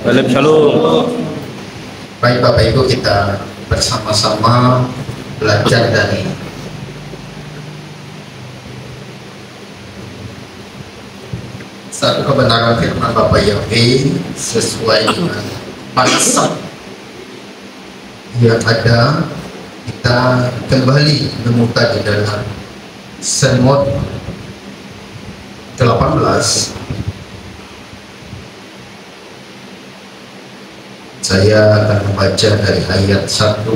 Salam shalom. Baik Bapak Ibu, kita bersama-sama belajar dari satu kebenaran firman Bapak Yahweh sesuai dengan pasal yang ada. Kita kembali menemukan di dalam Semot 18. Saya akan membaca dari ayat 1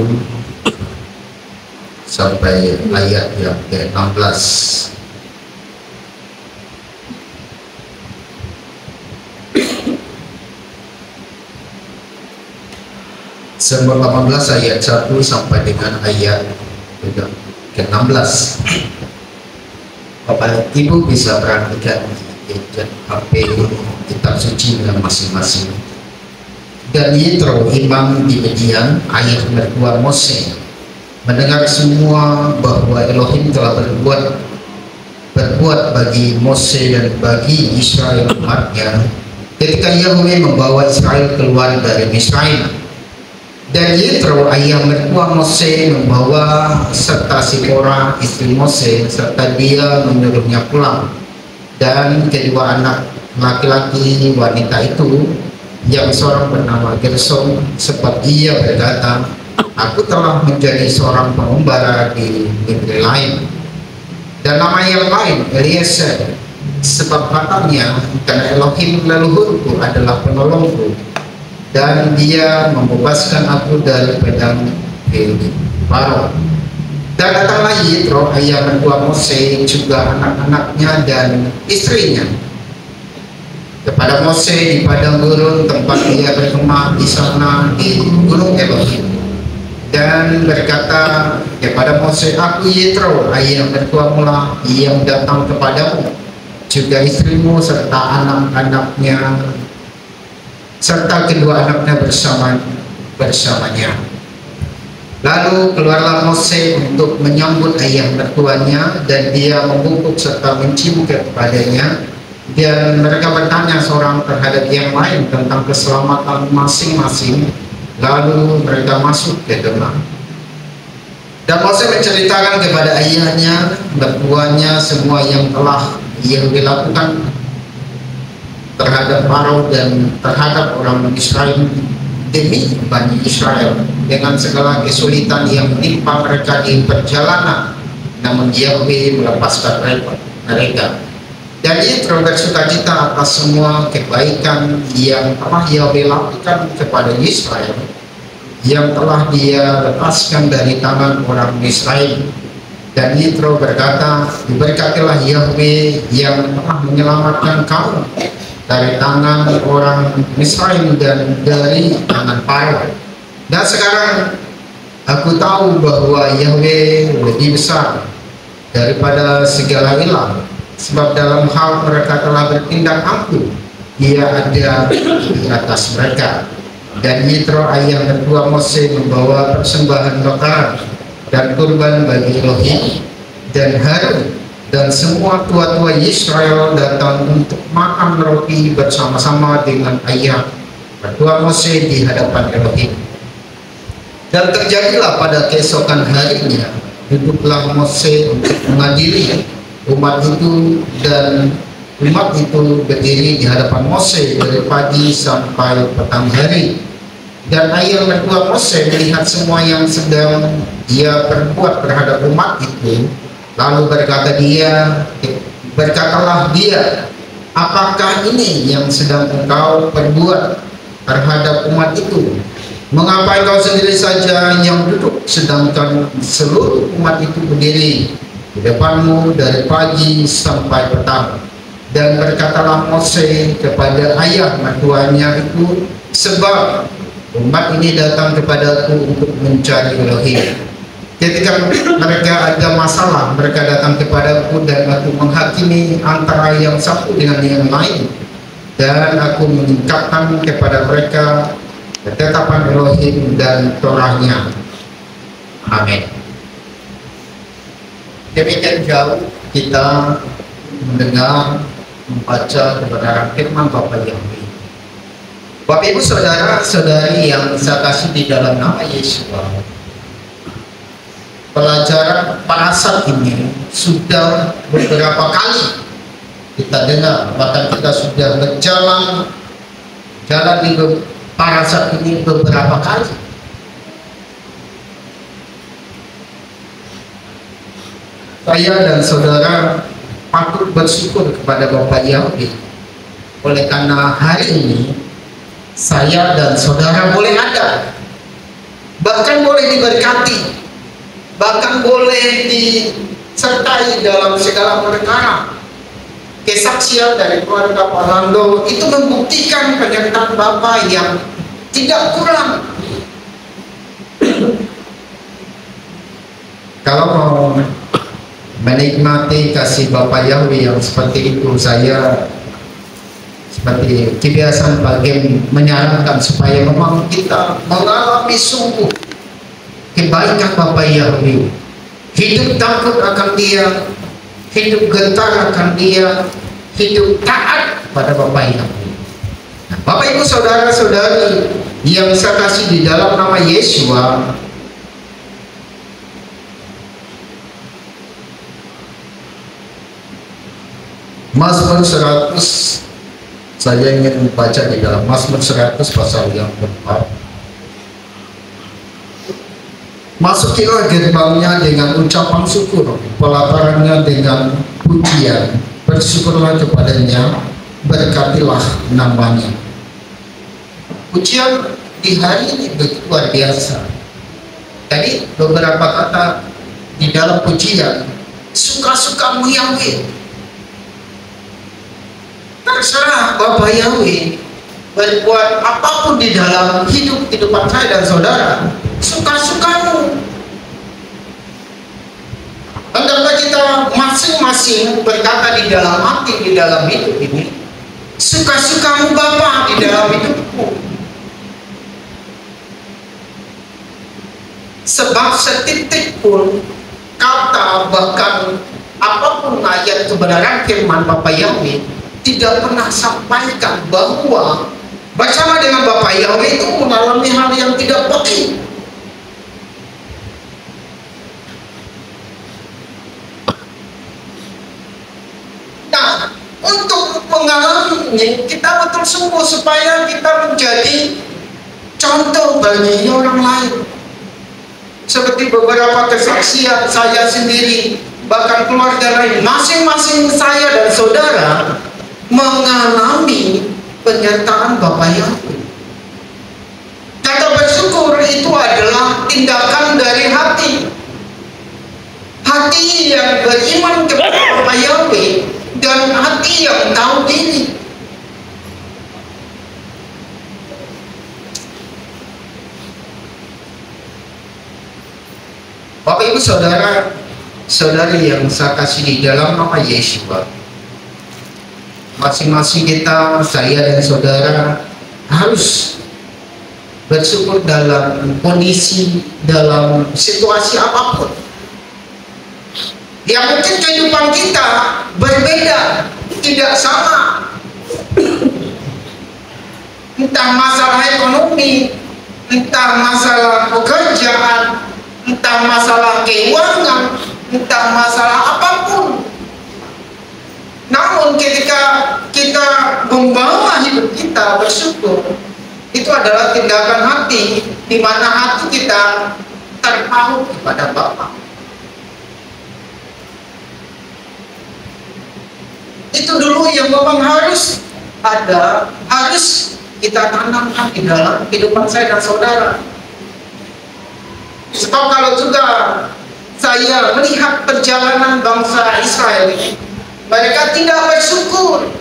sampai ayat yang ke-16. Semot 18 ayat 1 sampai dengan ayat ke-16. Bapak Ibu bisa perhatikan di HP kitab suci yang masing-masing. Dan Yitro imam di Midian, ayah mertua Mose, mendengar semua bahwa Elohim telah berbuat bagi Mose dan bagi Israel umatnya ketika Yahweh membawa Israel keluar dari Misraim. Dan Yitro ayah mertua Mose membawa serta Sipora istri Mose, serta dia menyuruhnya pulang. Dan kedua anak laki-laki wanita itu, yang seorang bernama Gersom, sebab ia berkata, aku telah menjadi seorang pengembara di negeri lain. Dan nama yang lain Eliezer, sebab katanya, karena Elohim leluhurku adalah penolongku, dan dia membebaskan aku dari pedang Faro. Dan datanglah Yitro ayah mertua Mose, juga anak-anaknya dan istrinya, kepada Mose di padang gurun tempat dia berkemah di sana di gunung Elohim, dan berkata kepada Mose, aku Yitro ayah mertuamu lah yang datang kepadamu, juga istrimu serta anak-anaknya serta kedua anaknya bersamanya. Lalu keluarlah Mose untuk menyambut ayah mertuanya, dan dia membungkuk serta mencium kepadanya. Dan mereka bertanya seorang terhadap yang lain tentang keselamatan masing-masing. Lalu mereka masuk ke dalam. Dan Mose menceritakan kepada ayahnya, mertuanya, semua yang telah ia dilakukan terhadap Faro dan terhadap orang Israel demi Bani Israel, dengan segala kesulitan yang menimpa mereka di perjalanan. Namun Yahweh melepaskan mereka. Dan Yitro bersukacita atas semua kebaikan yang telah Yahweh lakukan kepada Israel, yang telah dia lepaskan dari tangan orang Israel. Dan Yitro berkata, diberkatilah Yahweh yang telah menyelamatkan kamu dari tangan orang Israel dan dari tangan Faro. Dan sekarang aku tahu bahwa Yahweh lebih besar daripada segala ilah, sebab dalam hal mereka telah bertindak ampuh, dia ada di atas mereka. Dan Yitro ayah mertua Mose membawa persembahan bakaran dan kurban bagi Elohim, dan Harun dan semua tua-tua Israel datang untuk makan roti bersama-sama dengan ayah mertua Mose di hadapan Elohim. Dan terjadilah pada keesokan harinya, duduklah Mose untuk mengadili umat itu, dan umat itu berdiri di hadapan Mose dari pagi sampai petang hari. Dan ayah mertua Mose melihat semua yang sedang dia perbuat terhadap umat itu, lalu berkatalah dia, apakah ini yang sedang engkau perbuat terhadap umat itu? Mengapa engkau sendiri saja yang duduk, sedangkan seluruh umat itu berdiri di depanmu dari pagi sampai petang? Dan berkatalah Mose kepada ayah mertuanya itu, sebab umat ini datang kepadaku untuk mencari Elohim. Ketika mereka ada masalah, mereka datang kepadaku, dan aku menghakimi antara yang satu dengan yang lain, dan aku meningkatkan kepada mereka ketetapan Elohim dan Torahnya. Amin. Demikian jauh kita mendengar, membaca kebenaran firman Bapa Yahweh. Bapak Ibu saudara-saudari yang saya kasih di dalam nama Yesus, pelajaran parasat ini sudah beberapa kali kita dengar, bahkan kita sudah berjalan di parasat ini beberapa kali. Saya dan saudara patut bersyukur kepada Bapak Yahweh oleh karena hari ini saya dan saudara boleh ada, bahkan boleh diberkati, bahkan boleh disertai dalam segala perkara. Kesaksian dari keluarga Pak Rando itu membuktikan penyertaan Bapak yang tidak kurang. Kalau mau menikmati kasih Bapak Yahweh yang seperti itu, saya seperti kebiasaan Pak Gem menyarankan supaya memang kita mengalami sungguh kebaikan Bapak Yahweh, hidup takut akan Dia, hidup gentar akan Dia, hidup taat pada Bapak Yahweh. Nah, Bapak Ibu saudara-saudari yang saya kasih di dalam nama Yesua, Mazmur 100, saya ingin membaca di dalam Mazmur 100 pasal yang keempat. Masukilah gerbangnya dengan ucapan syukur, pelatarannya dengan pujian, bersyukurlah kepadanya, berkatilah namanya. Pujian di hari ini begitu luar biasa. Jadi beberapa kata di dalam pujian, suka-sukamu Yahweh. Terserah Bapak Yahweh berbuat apapun di dalam kehidupan saya dan saudara, suka-sukamu. Hendaklah kita masing-masing berkata di dalam hati, di dalam hidup ini, suka-sukamu Bapa di dalam hidupku. Sebab setitik pun kata, bahkan apapun ayat kebenaran firman Bapak Yahweh tidak pernah sampaikan bahwa bersama dengan Bapak Yahweh itu mengalami hal yang tidak baik. Nah, untuk mengalaminya kita betul sungguh supaya kita menjadi contoh bagi orang lain. Seperti beberapa kesaksian saya sendiri, bahkan keluarga lain, masing-masing saya dan saudara mengalami penyertaan Bapak Yahweh. Kata bersyukur itu adalah tindakan dari hati. Hati yang beriman kepada Bapak Yahweh dan hati yang tahu diri. Bapak Ibu saudara saudari yang saya kasih di dalam nama Yesus, masing-masing kita, saya dan saudara harus bersyukur dalam kondisi, dalam situasi apapun. Ya mungkin kehidupan kita berbeda, tidak sama. Entah masalah ekonomi, entah masalah pekerjaan, entah masalah keuangan, entah masalah apapun. Namun ketika kita membawa hidup kita bersyukur, itu adalah tindakan hati, di mana hati kita terpaut kepada Bapa. Itu dulu yang memang harus ada, harus kita tanamkan di dalam kehidupan saya dan saudara. Sebab kalau juga saya melihat perjalanan bangsa Israel ini, mereka tidak bersyukur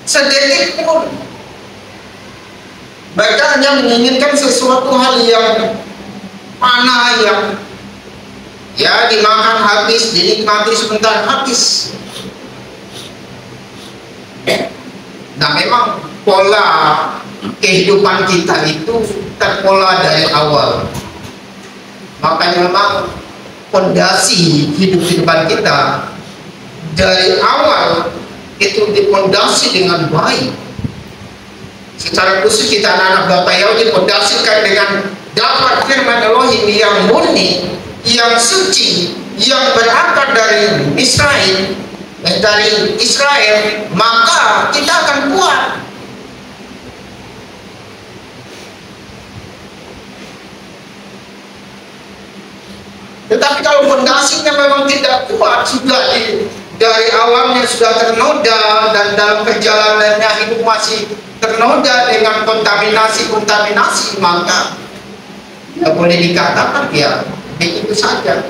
sedetik pun. Mereka hanya menginginkan sesuatu hal yang mana, yang ya dimakan habis, dinikmati sebentar habis. Nah memang pola kehidupan kita itu terpola dari awal. Makanya memang fondasi kehidupan kita dari awal itu dipondasi dengan baik. Secara khusus kita anak-anak Bapak Yahudi fondasikan dengan dapat firman Elohim yang murni, yang suci, yang berakar dari Israel, maka kita akan kuat. Tetapi kalau fondasinya memang tidak kuat, sudah dari awalnya sudah ternoda dan dalam perjalanannya hidup masih ternoda dengan kontaminasi, maka tidak boleh dikatakan ya begitu saja.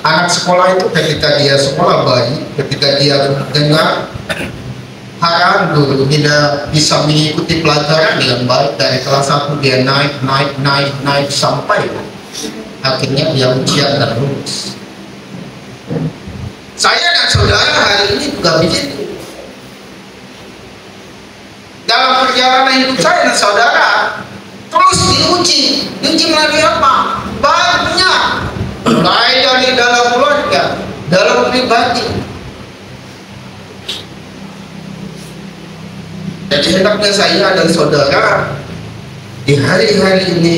Anak sekolah itu ketika dia sekolah bayi, ketika dia dengar arahan guru, dia bisa mengikuti pelajaran dengan baik. Dari kelas 1 dia naik sampai akhirnya dia ujian dan lulus. Saya dan saudara hari ini juga begitu. Dalam perjalanan hidup saya dan saudara terus diuji melalui apa? Banyak, mulai dari dalam keluarga, dalam pribadi. Jadi hendaknya saya dan saudara di hari-hari ini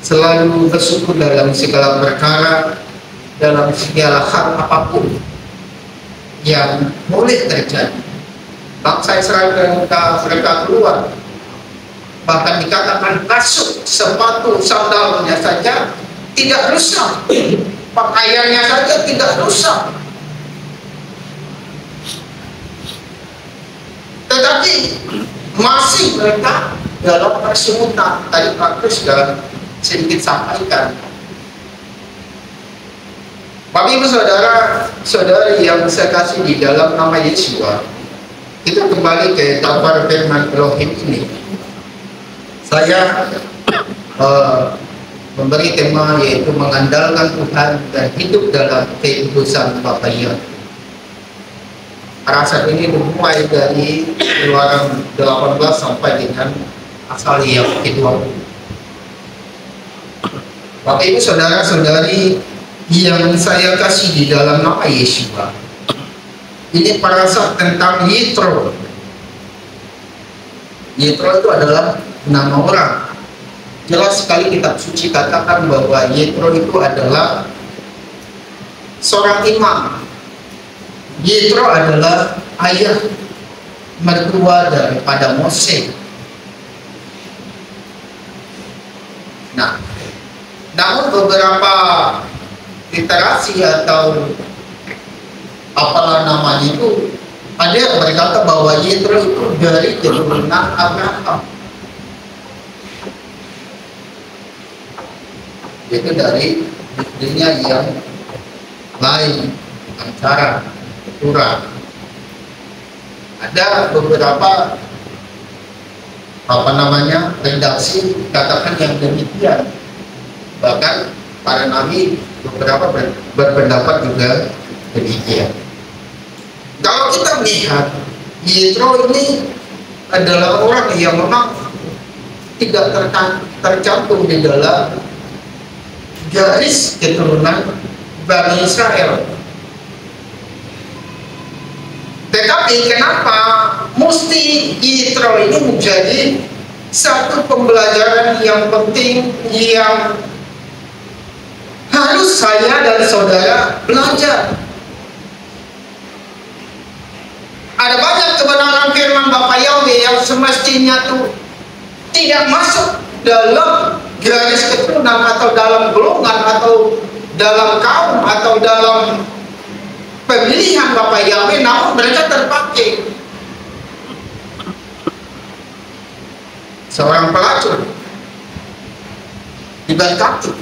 selalu bersyukur dalam segala perkara, dalam segala hal apapun yang boleh terjadi. Bangsa Israel mereka keluar, bahkan dikatakan kasut, sepatu, sandalnya saja tidak rusak, pakaiannya saja tidak rusak. Tetapi masih mereka dalam persungutan. Tadi Pak Kris sudah sedikit sampaikan. Bapak Ibu saudara-saudari yang saya kasih di dalam nama Yesus, kita kembali ke kabar firman Elohim ini. Saya memberi tema yaitu mengandalkan Tuhan dan hidup dalam kehidupan Bapak Yahudi. Rasa ini dimulai dari Keluaran 18 sampai dengan asal yang kedua. Bapak Ibu saudara-saudari yang saya kasih di dalam nama Yesus, ini parasat tentang Yitro. Yitro itu adalah nama orang. Jelas sekali kitab suci katakan bahwa Yitro itu adalah seorang imam. Yitro adalah ayah mertua daripada Mose. Nah, namun beberapa literasi atau apalah namanya itu ada yang berkata bahwa Yitro itu dari keturunan Abraham. Itu dari istrinya yang lain, antara Turah. Ada beberapa redaksi katakan yang demikian. Bahkan para nabi beberapa berpendapat juga demikian. Kalau kita melihat Yitro ini adalah orang yang memang tidak tercantum di dalam garis keturunan Bani Israel. Tetapi kenapa mesti Yitro ini menjadi satu pembelajaran yang penting yang harus saya dan saudara belajar. Ada banyak kebenaran firman Bapak Yahweh yang semestinya tuh tidak masuk dalam garis keturunan atau dalam golongan atau dalam kaum atau dalam pemilihan Bapak Yahweh, namun mereka terpakai. Seorang pelacur diberkati,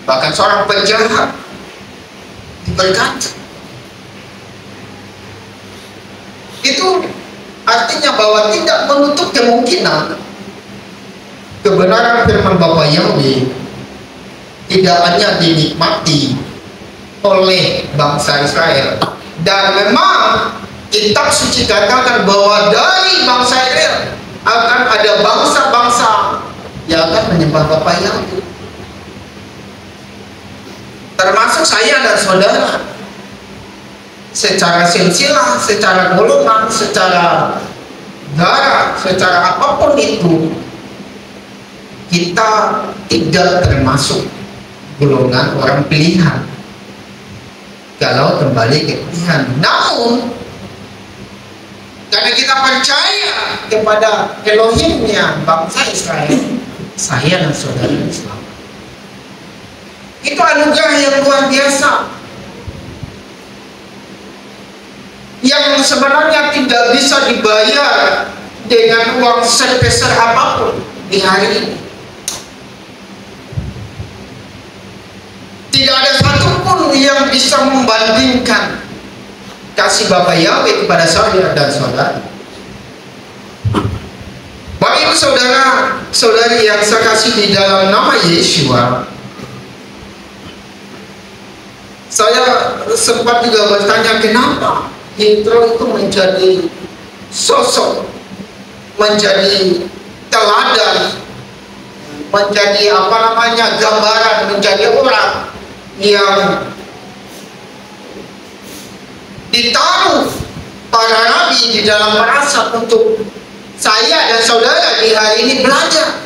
bahkan seorang penjahat diberkati. Itu artinya bahwa tidak menutup kemungkinan kebenaran firman Bapak Yahweh tidak hanya dinikmati oleh bangsa Israel, dan memang kitab suci katakan bahwa dari bangsa Israel akan ada bangsa-bangsa yang akan menyembah Bapak Yahweh, termasuk saya dan saudara. secara silsilah, secara golongan, secara darah, secara apapun itu, kita tidak termasuk golongan orang pilihan kalau kembali ke Tuhan. Namun karena kita percaya kepada Elohimnya bangsa Israel, saya dan saudara Islam, itu anugerah yang luar biasa, yang sebenarnya tidak bisa dibayar dengan uang sebesar apapun di hari ini. Tidak ada satupun yang bisa membandingkan kasih Bapa Yahweh kepada saya dan saudara. Bapak Ibu Saudara, saudari yang saya kasih di dalam nama Yeshua, saya sempat juga bertanya kenapa Yitro itu menjadi sosok, menjadi teladan, menjadi gambaran, menjadi orang yang ditaruh para nabi di dalam perasaan untuk saya dan saudara di hari ini belajar.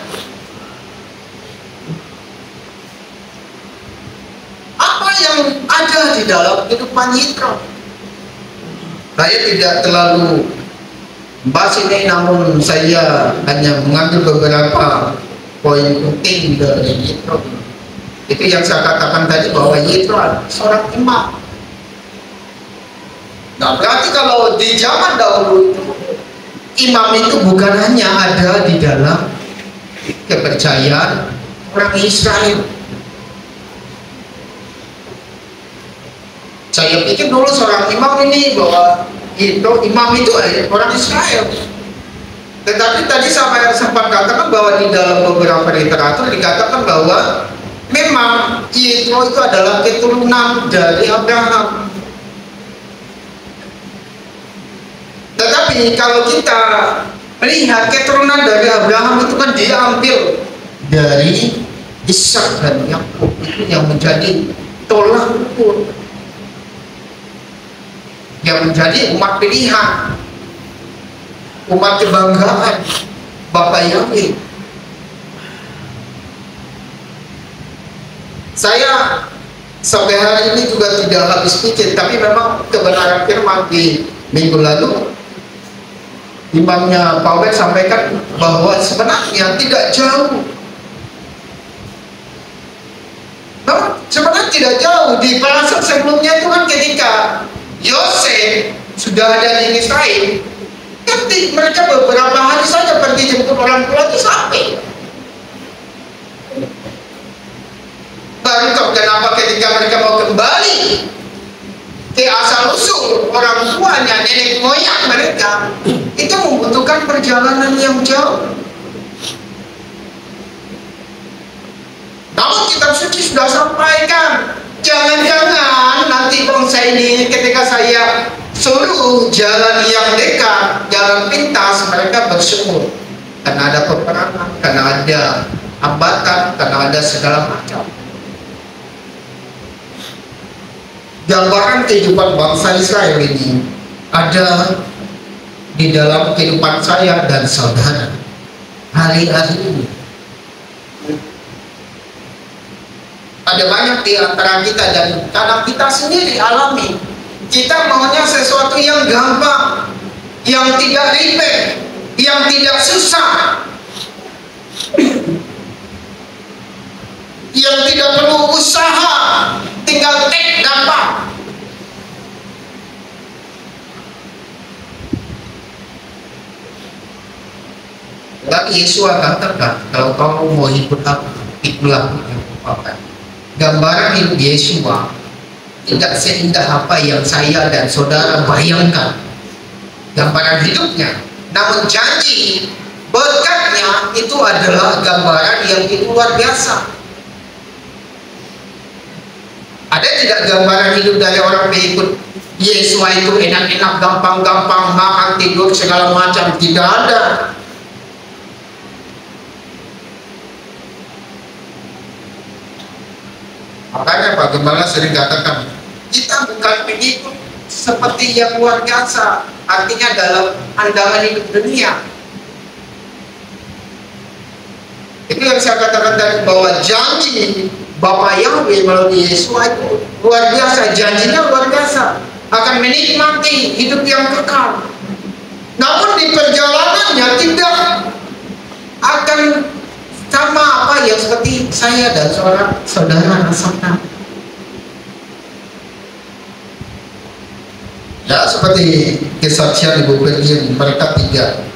Apa yang ada di dalam kehidupan Yitro? Saya tidak terlalu bahas ini, namun saya hanya mengambil beberapa poin penting dari Yitro. Itu yang saya katakan tadi, bahwa Yitro seorang imam. Nah, berarti kalau di zaman dahulu itu, imam itu bukan hanya ada di dalam kepercayaan orang Israel. Saya pikir dulu seorang imam ini, bahwa itu imam itu orang Israel. Tetapi tadi saya sempat katakan bahwa di dalam beberapa literatur dikatakan bahwa memang Yitro itu adalah keturunan dari Abraham. Tetapi kalau kita melihat keturunan dari Abraham itu kan diambil dari Ishak dan Yakub, itu yang menjadi tolak ukur, yang menjadi umat pilihan, umat kebanggaan Bapa Yahweh. Saya sampai hari ini juga tidak habis pikir, tapi memang kebenaran firman di minggu lalu imamnya Paulus sampaikan bahwa sebenarnya tidak jauh. Nah, sebenarnya tidak jauh di perasaan sebelumnya itu kan ketika Yosef sudah ada di Israel, ketika mereka beberapa hari saja pergi jemput orang tua itu sampai. Baru kenapa ketika mereka mau kembali ke asal usul orang tuanya, nenek moyang mereka, itu membutuhkan perjalanan yang jauh. Namun kitab suci sudah sampaikan, jangan-jangan nanti bangsa ini ketika saya suruh jalan yang dekat, jalan pintas, mereka bersyukur karena ada peperangan, karena ada hambatan, karena ada segala macam. Gambaran kehidupan bangsa Israel ini ada di dalam kehidupan saya dan saudara hari-hari ini. Ada banyak di antara kita, dan karena kita sendiri alami, kita maunya sesuatu yang gampang, yang tidak ribet, yang tidak susah, yang tidak perlu usaha, tinggal tek gampang. Tapi Yesus katakan, kalau kamu mau ikut aku, ikutlah yang kupakai. Gambaran hidup Yesus tidak seindah apa yang saya dan saudara bayangkan gambaran hidupnya, namun janji berkatnya itu adalah gambaran yang luar biasa. Ada tidak gambaran hidup dari orang pengikut Yesus itu enak-enak, gampang-gampang, makan, tidur, segala macam? Tidak ada. Makanya Pak Gembala sering katakan, kita bukan pengikut seperti yang luar biasa, artinya dalam pandangan hidup dunia. Itu yang saya katakan tadi, bahwa janji Bapa Yahweh melalui Yesus itu luar biasa, janjinya luar biasa, akan menikmati hidup yang kekal. Namun di perjalanannya tidak akan sama apa yang seperti saya dan saudara rasakan. Ya, seperti kesaksian Ibu Pergin, mereka tidak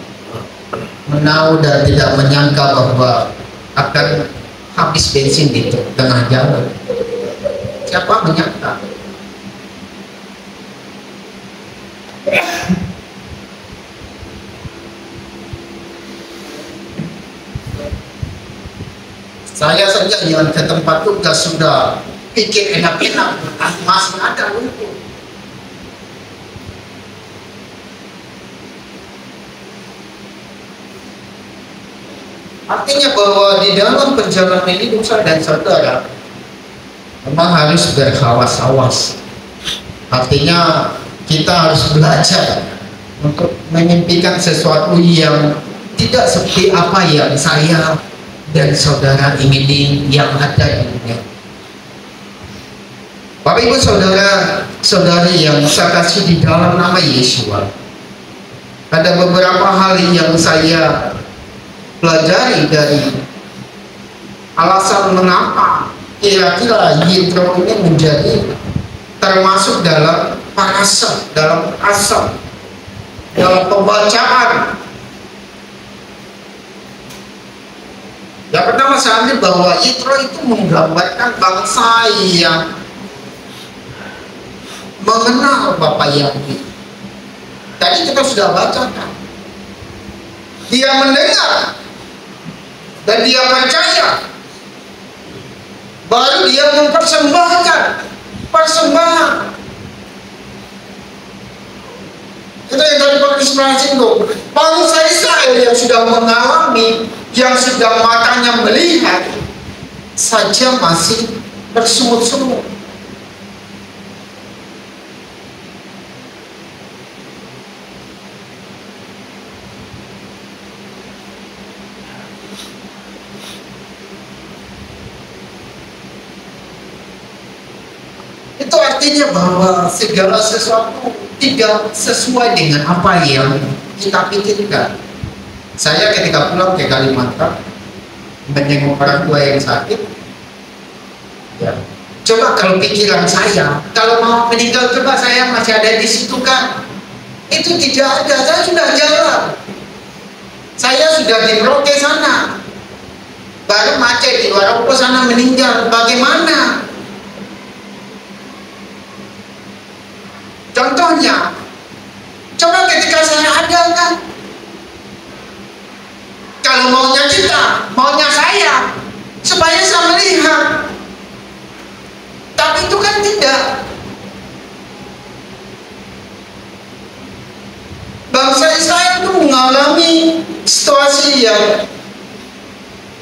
menahu dan tidak menyangka bahwa akan habis bensin di tengah jalan. Siapa menyangka? Saya saja yang ke tempat tugas sudah pikir enak-enak, masih ada lumpur. Artinya bahwa di dalam perjalanan hidup saya dan saudara memang harus berhawas-hawas. Artinya kita harus belajar untuk memimpikan sesuatu yang tidak seperti apa yang saya dan saudara ingin yang ada di dunia. Bapak Ibu saudara saudari yang saya kasih di dalam nama Yesus, ada beberapa hal yang saya pelajari dari alasan mengapa kira-kira Yitro ini menjadi termasuk dalam parasat, dalam asal, dalam pembacaan. Yang pertama saya ambil bahwa Yitro itu menggambarkan bangsa yang mengenal Bapa Yahweh. Tadi kita sudah bacakan, dia mendengar dan dia percaya, baru dia mempersembahkan persembahan. Itu yang tadi Pak Ismail singgung, bangsa Israel yang sudah mengalami, yang sudah matanya melihat saja masih bersungut-sungut. Itu artinya bahwa segala sesuatu tidak sesuai dengan apa yang kita pikirkan. Saya ketika pulang ke Kalimantan menengok orang tua yang sakit, ya, coba kalau pikiran saya, kalau mau meninggal coba saya masih ada di situ kan? Itu tidak ada, saya sudah jalan, saya sudah di Merauke sana, baru macet di Waropo sana meninggal, bagaimana? Contohnya, coba ketika saya ada kan, kalau maunya kita, maunya saya, supaya saya melihat, tapi itu kan tidak. Bangsa Israel itu mengalami situasi yang,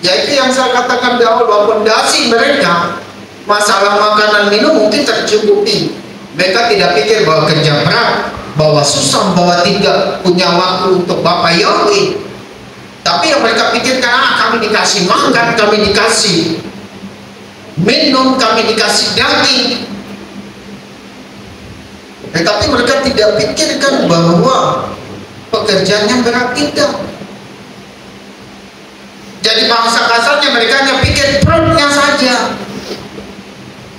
yaitu yang saya katakan di awal, bahwa fondasi mereka, masalah makanan minum mungkin tercukupi. Mereka tidak pikir bahwa kerja berat, bahwa susah, bahwa tidak punya waktu untuk Bapa Yahweh. Tapi yang mereka pikirkan, kami dikasih makan, kami dikasih minum, kami dikasih daging. Tetapi mereka tidak pikirkan bahwa pekerjaannya berat, tidak. Jadi bangsa kasarnya mereka hanya pikir perutnya saja,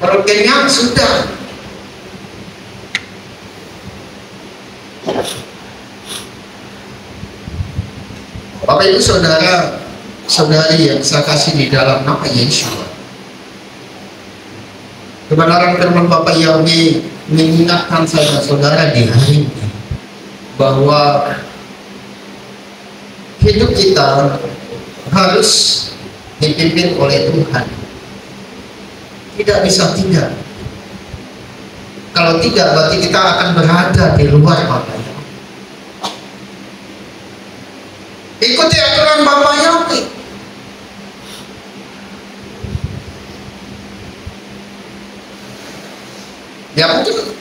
perut kenyang sudah. Bapak Ibu saudara saudari yang saya kasih di dalam nama Yesus, kebenaran firman Bapak Yahweh mengingatkan saya saudara di hari ini bahwa hidup kita harus dipimpin oleh Tuhan. Tidak bisa tidak. Kalau tidak, berarti kita akan berada di luar Bapa Yahweh. Ikuti aturan Bapa Yahweh. Ya mungkin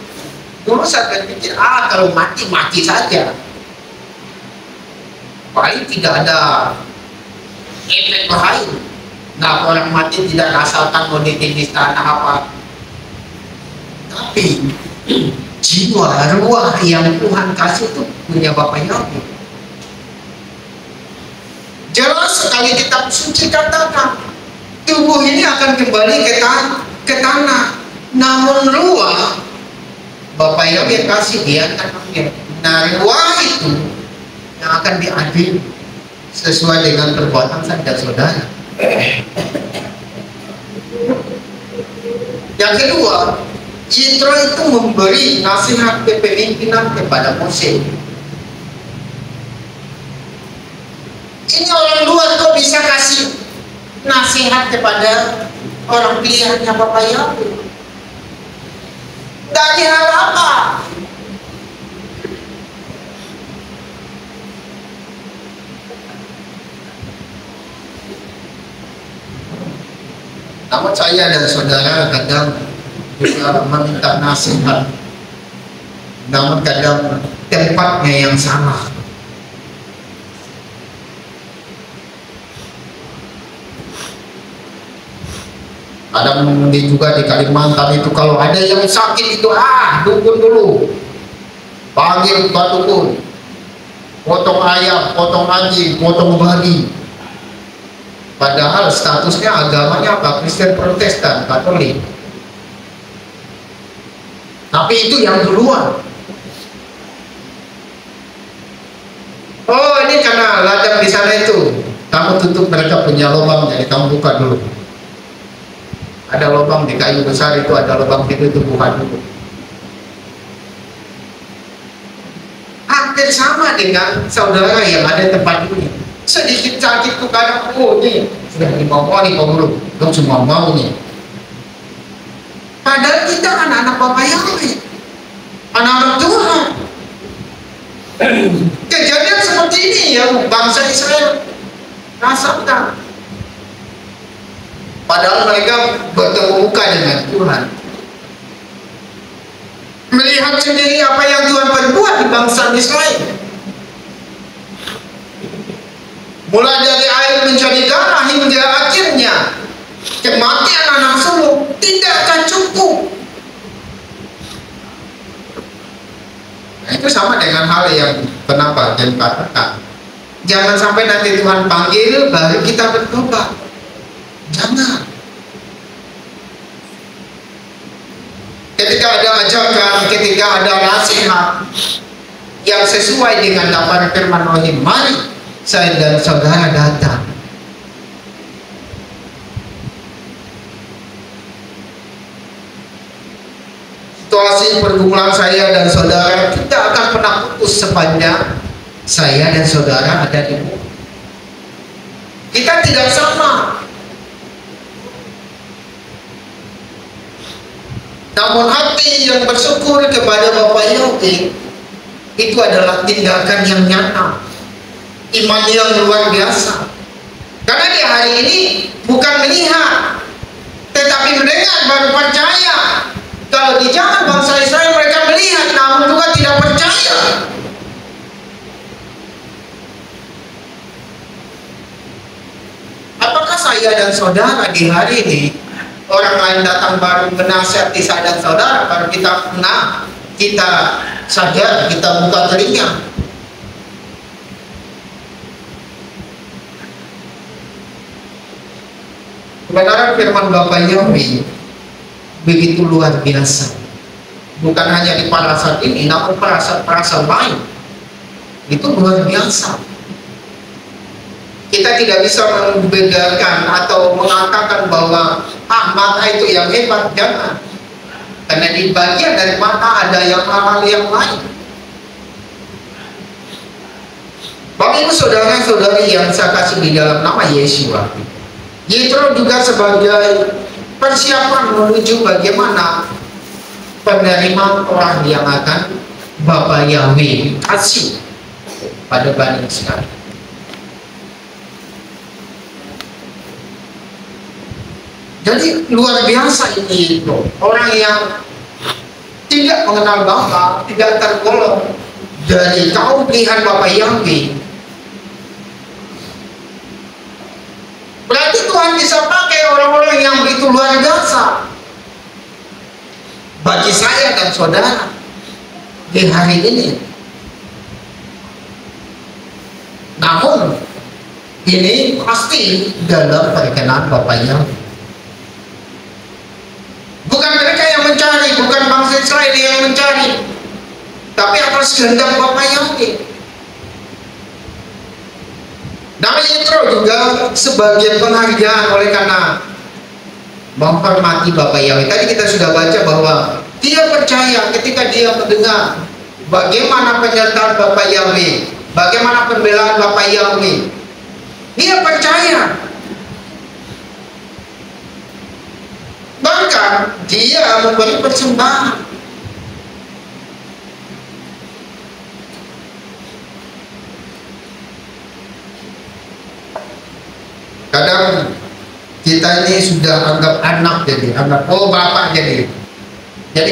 Dulu saya berpikir, kalau mati, mati saja. Paling tidak ada efek bahaya. Nah, orang mati tidak rasakan mau ditindih tanah apa. Tapi jiwa, ruah yang Tuhan kasih itu punya Bapa Yahweh. Jelas sekali kitab suci katakan, tubuh ini akan kembali ke tanah. Namun ruah Bapa Yahweh kasih dia akan ambil. Nah, ruah itu yang akan diadili sesuai dengan perbuatan saudara. Yang kedua, Yitro itu memberi nasihat kepemimpinan kepada Mose. Ini orang luar kok bisa kasih nasihat kepada orang pilihannya Bapak Yahweh? Dari hal apa? Namun saya dan saudara kadang juga meminta nasihat, namun kadang tempatnya yang salah. Ada juga di Kalimantan itu, kalau ada yang sakit itu dukun dulu, panggil Pak Dukun, potong ayam, potong anjing, potong babi. Padahal statusnya agamanya apa? Kristen, Protestan, Katolik. Tapi itu yang duluan. Oh, ini karena ladang di sana itu, kamu tutup, mereka punya lubang, jadi kamu buka dulu. Ada lubang di kayu besar itu, ada lubang itu buka dulu. Hampir sama dengan saudara yang ada tempat ini. Sedikit sakit tuh kadang, ini sudah dibawa nih dulu, kamu semua mau nih. Padahal kita anak-anak Bapak Yahweh, anak-anak Tuhan. Kejadian seperti ini yang bangsa Israel rasakan. Padahal mereka bertemu muka dengan Tuhan, melihat sendiri apa yang Tuhan perbuat di bangsa Israel. Mulai dari air menjadi darah hingga akhirnya kematian anak sulung tidak akan cukup. Nah, itu sama dengan hal yang kenapa Jen katakan, jangan sampai nanti Tuhan panggil baru kita bertobat. Jangan. Ketika ada ajakan, ketika ada nasihat yang sesuai dengan daftar firman Elohim, mari saya dan saudara datang. Situasi pergumulan saya dan saudara tidak akan pernah putus sepanjang saya dan saudara ada di bumi. Kita tidak sama. Namun hati yang bersyukur kepada Bapak Yahweh itu adalah tindakan yang nyata, iman yang luar biasa. Karena di hari ini bukan melihat, tetapi mendengar baru percaya. Kalau di zaman bangsa Israel mereka melihat namun juga tidak percaya. Apakah saya dan saudara di hari ini, orang lain datang baru menasihati saya dan saudara, baru kita sadar, kita buka telinga. Kebenaran firman Bapak Yahweh begitu luar biasa. Bukan hanya di parasat ini, namun parasat-parasat lain itu luar biasa. Kita tidak bisa membedakan atau mengatakan bahwa mata itu yang hebat, jangan. Karena di bagian dari mata ada yang hal-hal yang lain. Bapak Ibu saudara-saudari yang saya kasih di dalam nama Yesua, Yitro juga sebagai persiapan menuju bagaimana penerimaan orang yang akan Bapak Yahweh kasih pada Bani Israel. Jadi luar biasa ini itu orang yang tidak mengenal Bapa, tidak tergolong dari kaum pilihan Bapa Yahweh, berarti Tuhan bisa pakai orang-orang yang begitu luar biasa bagi saya dan saudara di hari ini. Namun ini pasti dalam perkenan Bapa Yahweh. Bukan mereka yang mencari, bukan bangsa Israel yang mencari, tapi atas kehendak Bapa Yahweh. Nama Yitro juga sebagian penghargaan oleh karena menghormati Bapa Yahweh. Tadi kita sudah baca bahwa dia percaya ketika dia mendengar bagaimana penyertaan Bapa Yahweh, bagaimana pembelaan Bapa Yahweh, dia percaya. Bahkan dia memberi persembahan. Kadang kita ini sudah anggap anak, jadi anak, oh bapak jadi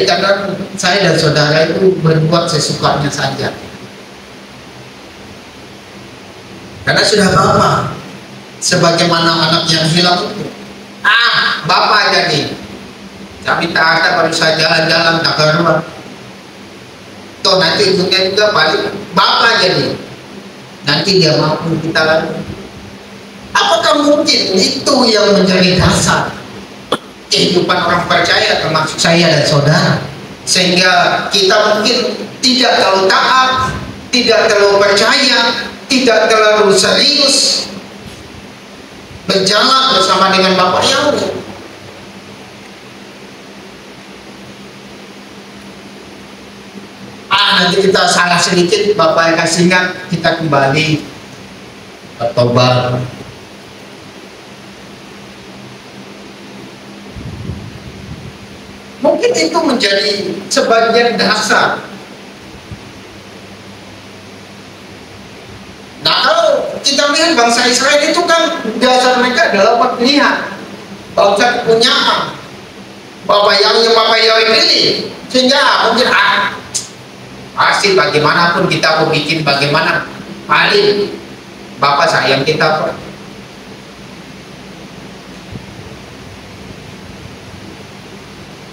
kadang saya dan saudara itu berbuat sesukanya saja karena sudah bapak, sebagaimana anak yang hilang itu, bapak jadi saya minta harta baru saya jalan-jalan tak karuan, toh nanti ujungnya juga balik bapak jadi, nanti dia mampu kita lagi. Apakah mungkin itu yang menjadi dasar kehidupan orang percaya, termasuk saya dan saudara, sehingga kita mungkin tidak terlalu taat, tidak terlalu percaya, tidak terlalu serius berjalan bersama dengan Bapa Yahweh? Nanti kita salah sedikit, Bapak yang kasih ingat, kita kembali bertobat. Mungkin itu menjadi sebagian dasar. Nah, kalau kita lihat bangsa Israel itu kan dasar mereka adalah pemilihan, bangsa kepunyaan Bapa Yahweh pilih, sehingga mungkin pasti bagaimanapun kita mau bikin bagaimana paling Bapak sayang kita.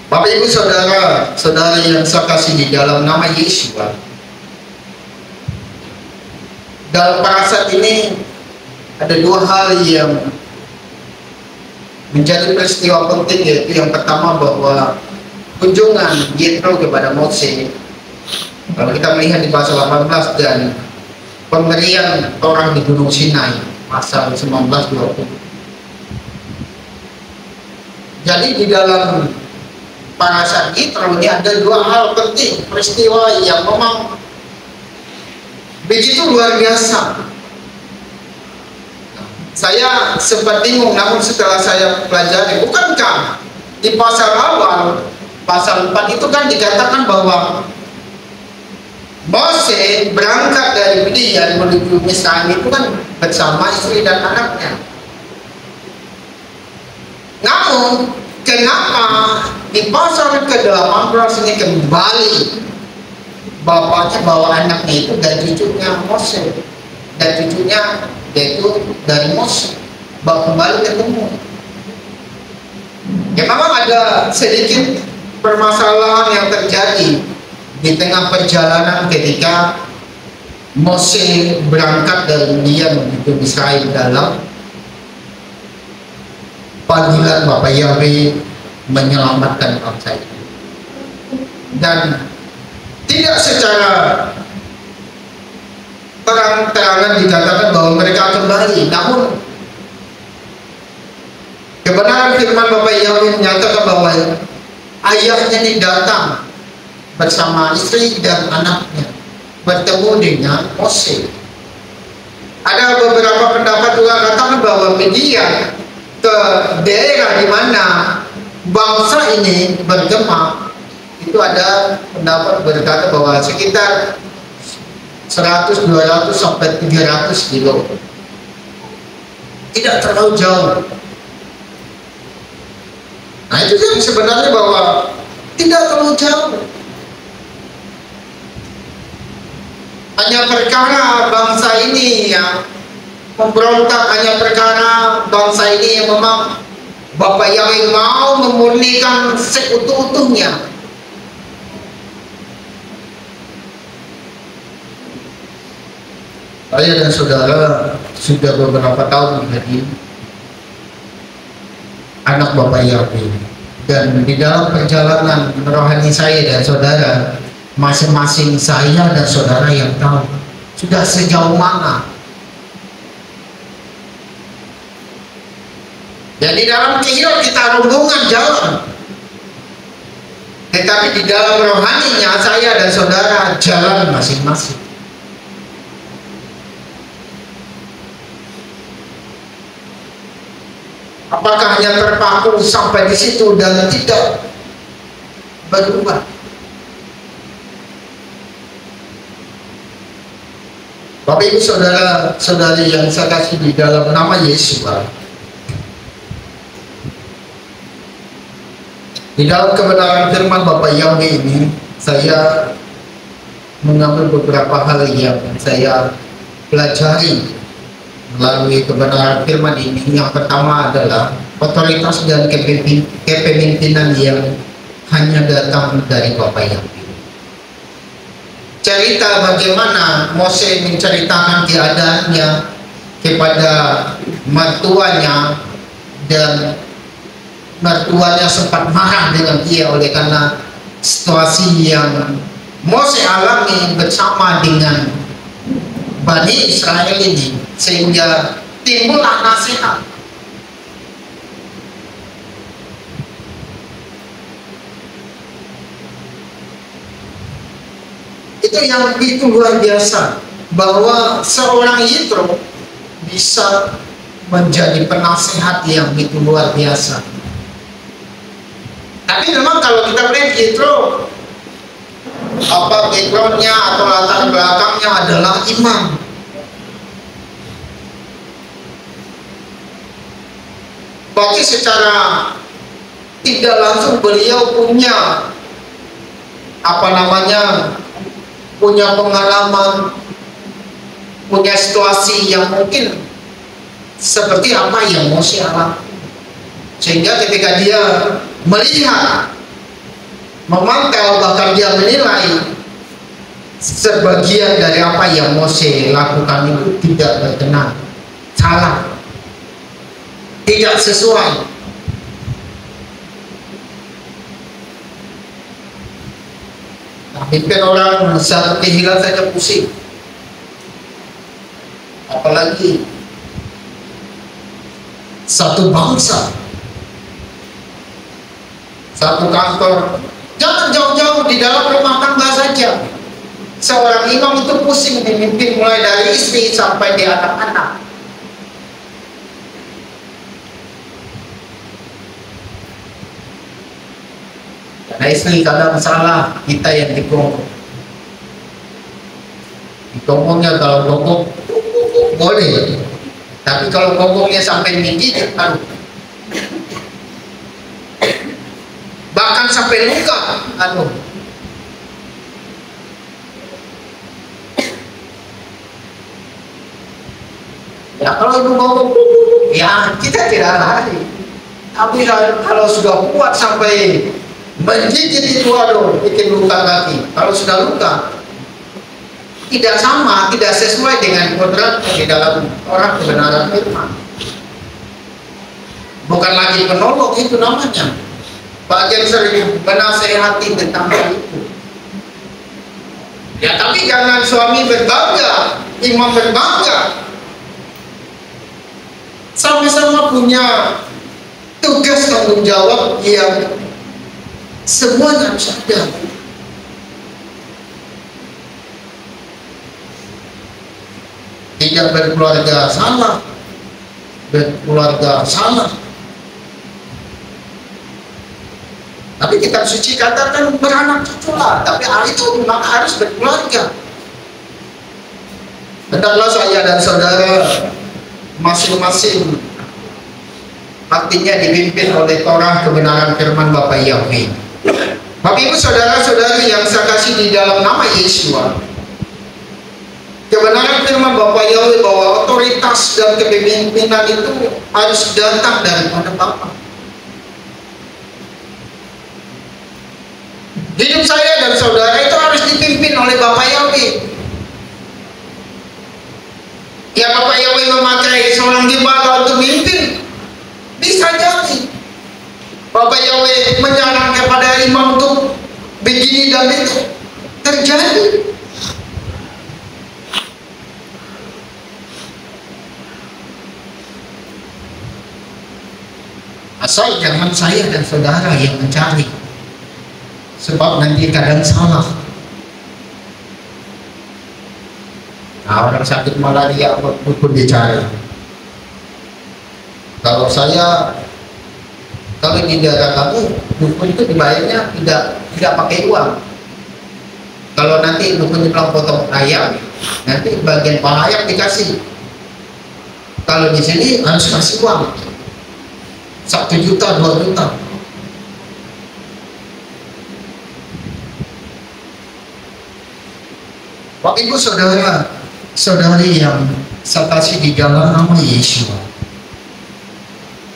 Bapak Ibu saudara yang saya kasih di dalam nama Yesus, dalam parasat ini ada dua hal yang menjadi peristiwa penting, yaitu yang pertama bahwa kunjungan Yitro kepada Mose, kalau kita melihat di pasal 18, dan pemberian orang di Gunung Sinai pasal 19-20. Jadi di dalam parasat Yitro ini ada dua hal penting, peristiwa yang memang begitu luar biasa. Saya sempat bingung, namun setelah saya pelajari, bukankah di pasal awal, pasal 4 itu kan dikatakan bahwa Mose berangkat dari Midian menuju Misraim itu kan bersama istri dan anaknya. Namun kenapa di pasal ke-18 ini kembali bapaknya bawa anaknya itu dan cucunya Mose, dan cucunya yaitu dari Mose bawa kembali ketemu? Ya memang ada sedikit permasalahan yang terjadi di tengah perjalanan ketika Mose berangkat dari Midian menuju Misraim dalam panggilan Bapa Yahweh menyelamatkan bangsa itu. Dan tidak secara terang-terangan dikatakan bahwa mereka kembali, namun kebenaran firman Bapa Yahweh menyatakan bahwa ayahnya ini datang bersama istri dan anaknya bertemu dengan Mose. Ada beberapa pendapat juga katakan bahwa Midian ke daerah di mana bangsa ini bergema, itu ada pendapat berkata bahwa sekitar 100, 200 sampai 300 kilo, tidak terlalu jauh. Nah itu yang sebenarnya bahwa tidak terlalu jauh. hanya perkara bangsa ini yang memberontak, hanya perkara bangsa ini yang memang Bapak Yahweh mau memurnikan seutuh-utuhnya. Saya dan saudara sudah beberapa tahun menjadi anak Bapak Yahweh, dan di dalam perjalanan rohani saya dan saudara, masing-masing saya dan saudara yang tahu sudah sejauh mana. Dan di dalam kehidupan kita rombongan jalan, tetapi di dalam rohaninya saya dan saudara jalan masing-masing. Apakah hanya terpaku sampai di situ dan tidak berubah? Bapak Ibu saudara saudari yang saya kasih di dalam nama Yesus, di dalam kebenaran firman Bapak Yahweh ini, saya mengambil beberapa hal yang saya pelajari melalui kebenaran firman ini. Yang pertama adalah otoritas dan kepemimpinan yang hanya datang dari Bapak Yahweh. Cerita bagaimana Mose menceritakan keadaannya kepada mertuanya, dan mertuanya sempat marah dengan dia oleh karena situasi yang Mose alami bersama dengan Bani Israel ini, sehingga timbullah nasihat. Itu yang begitu luar biasa, bahwa seorang Yitro bisa menjadi penasehat yang begitu luar biasa. Tapi memang kalau kita melihat Yitro, apa backgroundnya atau latar belakangnya adalah imam. Berarti secara tidak langsung beliau punya punya pengalaman, punya situasi yang mungkin seperti apa yang Mose alami, sehingga ketika dia melihat, memantau, bahkan dia menilai sebagian dari apa yang Mose lakukan itu tidak berkenan, salah, tidak sesuai. Pimpin orang satu kehilangan saja pusing, apalagi satu bangsa, satu kantor. Jangan jauh-jauh, di dalam rumah tangga saja seorang imam itu pusing memimpin, mulai dari istri sampai di anak-anak. Karena istri kadang salah, kita yang dikongkong. Dikongkongnya kalau ngomong boleh, tapi kalau ngomongnya sampai menggigit, bahkan sampai luka, ya kalau ibu ngomong, ya kita tidak lari. Tapi kalau sudah kuat sampai menggigit itu, bikin luka kaki. Kalau sudah luka, tidak sama, tidak sesuai dengan kodrat di dalam orang kebenaran firman. Bukan lagi penolong, itu namanya. Bagian sering menasehati tentang hal itu. Ya, tapi jangan suami berbangga, imam berbangga. Sama-sama punya tugas tanggung jawab yang semuanya harus ada. Tidak berkeluarga salah, berkeluarga salah. Tapi kitab suci katakan beranak cuculah, tapi hal itu memang harus berkeluarga. Hendaklah saya dan saudara masing-masing artinya dipimpin oleh Torah kebenaran firman Bapak Yahweh. Bapak Ibu saudara-saudari yang saya kasih di dalam nama Yesus, Kebenaran firman Bapa Yahweh bahwa otoritas dan kepemimpinan itu harus datang daripada Bapa. Hidup saya dan saudara itu harus dipimpin oleh Bapa Yahweh. Ya, Bapa Yahweh memakai seorang gembala untuk memimpin, bisa jadi. Bapa Yahweh menyarankan kepada imam untuk begini dan itu, terjadi. Asal jangan saya dan saudara yang mencari, sebab nanti kadang salah. Nah, orang sakit malaria pun dicari. Kalau di daerah kamu dukun itu dibayarnya tidak pakai uang. Kalau nanti dukun bilang potong ayam, nanti bagian paha ayam dikasih. Kalau di sini harus kasih uang, 1 juta, 2 juta. Bapak Ibu saudara, saudari yang saya kasih di dalam nama Yesus,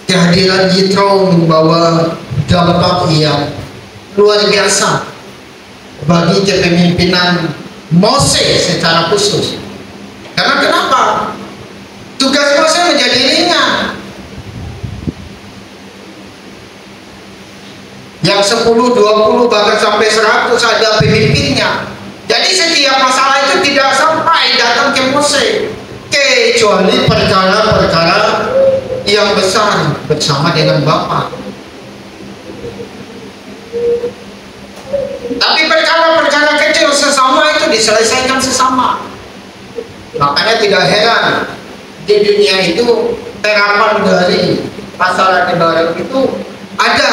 kehadiran Yitro membawa dampak yang luar biasa bagi kepemimpinan Mose secara khusus. Karena kenapa? Tugas Mose menjadi ringan. Yang 10, 20, bahkan sampai 100 ada pemimpinnya. Jadi setiap masalah itu tidak sampai datang ke Mose, kecuali perkara-perkara yang besar bersama dengan Bapa. Tapi perkara-perkara kecil sesama itu diselesaikan sesama. Makanya tidak heran di dunia itu terapan dari pasal kebenaran itu ada.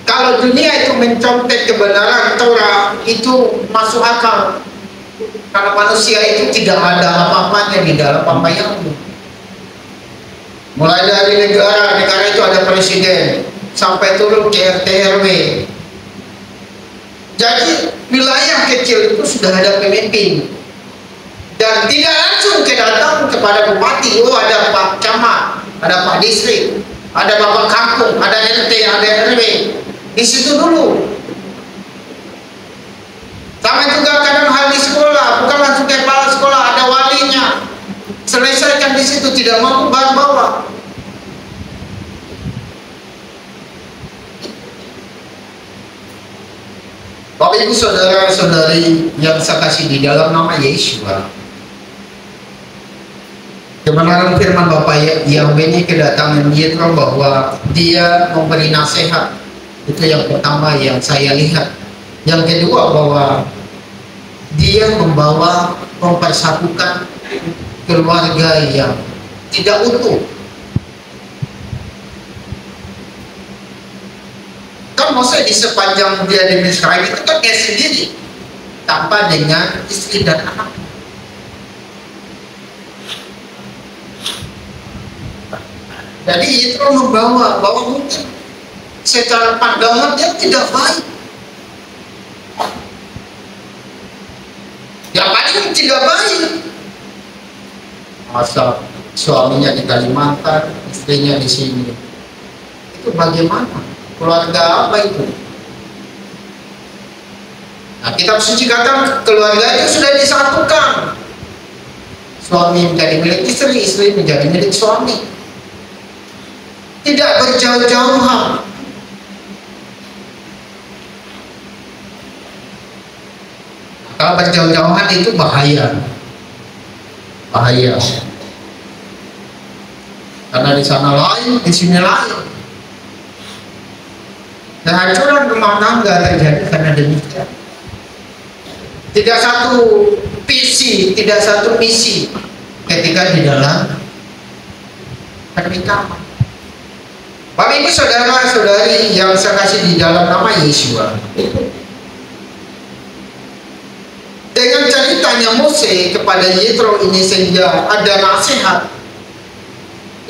Kalau dunia itu mencontek kebenaran Torah itu masuk akal, karena manusia itu tidak ada apa-apanya di dalam Bapa Yahweh. Mulai dari negara itu ada presiden sampai turun ke RT RW. Jadi wilayah kecil itu sudah ada pemimpin, dan tidak langsung datang kepada bupati. Oh, ada Pak Camat, ada Pak Distrik, ada Bapak Kampung, ada RT, ada RW. Di situ dulu. Sama juga kadang hal di sekolah, bukan langsung ke kepala sekolah, ada walinya. Selesaikan di situ, tidak mampu bawa. Bapak Ibu saudara-saudari yang saya kasih di dalam nama Yesus, kebenaran firman Bapa Yahweh ini kedatangan Yitro bahwa dia memberi nasihat. Itu yang pertama yang saya lihat. Yang kedua bahwa dia mempersatukan keluarga yang tidak utuh. Kan Mose di sepanjang dia di Misraim itu kan dia sendiri, tanpa dengan istri dan anak. Jadi itu membawa bahwa mungkin secara pandangan dia tidak baik. Yang paling tidak baik, masa suaminya di Kalimantan, istrinya di sini. Itu bagaimana? Keluarga apa itu? Nah, kitab suci kata keluarga itu sudah disatukan. Suami menjadi milik istri, istri menjadi milik suami. Tidak berjauh-jauhan. Kalau berjauh-jauhan itu bahaya. Karena di sana lain, di sini lain. Kehancuran rumah tangga terjadi karena demikian. Tidak satu visi, tidak satu misi ketika di dalam pernikahan. Bapak Ibu saudara-saudari yang saya kasih di dalam nama Yesus, dengan ceritanya Mose kepada Yitro ini sehingga ada nasihat.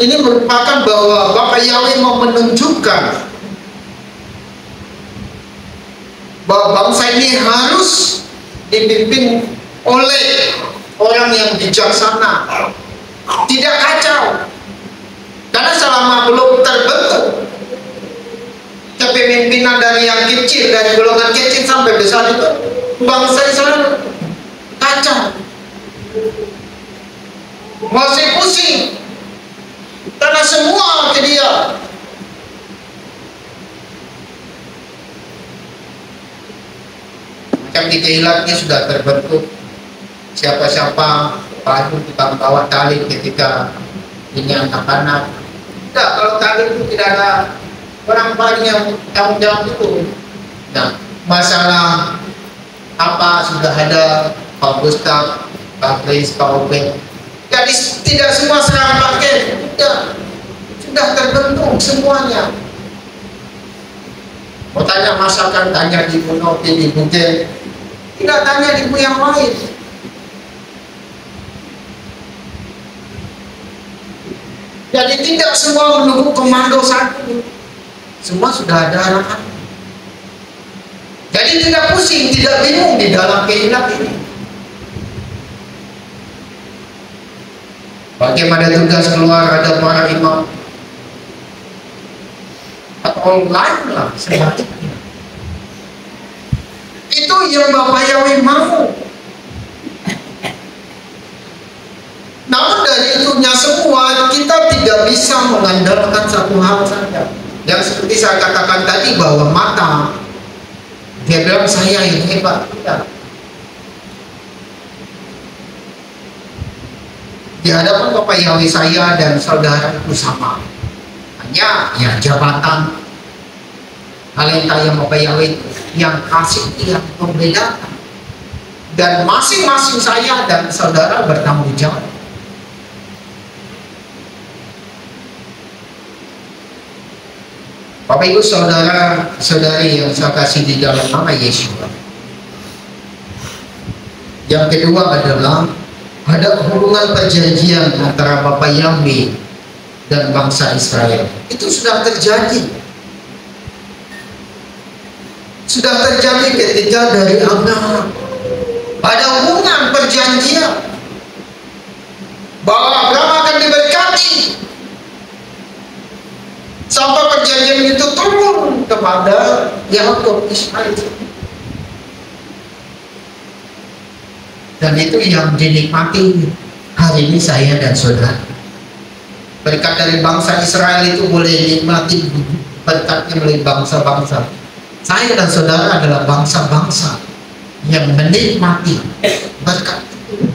Ini merupakan bahwa Bapa Yahweh mau menunjukkan bahwa bangsa ini harus dipimpin oleh orang yang bijaksana, tidak kacau. Karena selama belum terbentuk kepemimpinan dari yang kecil, dari golongan kecil sampai besar itu, bangsa Israel kacau, masih pusing karena semua ke dia. Macam di Keilatnya sudah terbentuk siapa-siapa baru tukang bawa tali ketika ini anak-anak. Tidak, kalau tali itu tidak ada orang paling yang tanggung jawab itu. Nah, masalah apa sudah ada Pak Gustaf, Pak Kris, Pak Obed. Jadi tidak semua serang pakai, tidak, sudah terbentuk semuanya. Mau tanya masakan, tanya di Bunopi, di Bukit, tidak tanya di yang lain. Jadi tidak semua menunggu komando satu, semua sudah ada arahan. Jadi tidak pusing, tidak bingung di dalam Keilat ini. Bagaimana tugas keluar ada para imam atau lain lah sebaliknya. Itu yang Bapak Yahweh mau. Namun dari itunya semua kita tidak bisa mengandalkan satu hal saja. Yang seperti saya katakan tadi bahwa mata, dia bilang saya yang hebat. Tidak. Di hadapan Bapak Yahweh saya dan saudara itu sama. Hanya ya jabatan talenta yang Bapak Yahweh yang kasih yang membedakan. Dan masing-masing saya dan saudara bertanggung jawab. Bapak Ibu saudara saudari yang saya kasih di dalam nama Yesus. Yang kedua adalah ada hubungan perjanjian antara Bapak Yahweh dan bangsa Israel. Itu sudah terjadi. Sudah terjadi ketika dari Abraham. Ada hubungan perjanjian bahwa Abraham akan diberkati sampai perjanjian itu turun kepada Yakub Israel. Dan itu yang dinikmati hari ini saya dan saudara. Berkat dari bangsa Israel itu boleh dinikmati berkatnya melalui bangsa-bangsa. Saya dan saudara adalah bangsa-bangsa yang menikmati berkat itu.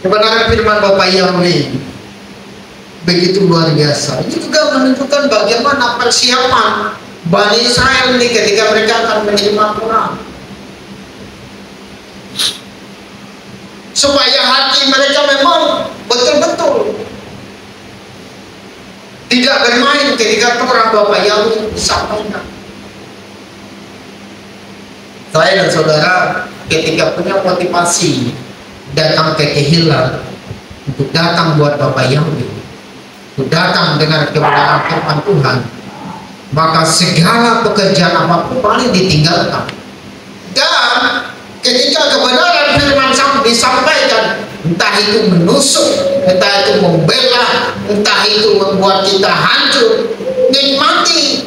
Kebenaran firman Bapak Yahweh begitu luar biasa. Ini juga menunjukkan bagaimana persiapan Bani Israel ini ketika mereka akan menerima Torah, supaya hati mereka memang betul-betul tidak bermain ketika Torah Bapak Yahweh disampaikan. Saya dan saudara ketika punya motivasi datang ke Keilat untuk datang buat Bapak Yahweh, datang dengan kebenaran firman Tuhan, maka segala pekerjaan apapun paling ditinggalkan. Dan ketika kebenaran firman disampaikan, entah itu menusuk, entah itu membela, entah itu membuat kita hancur, nikmati.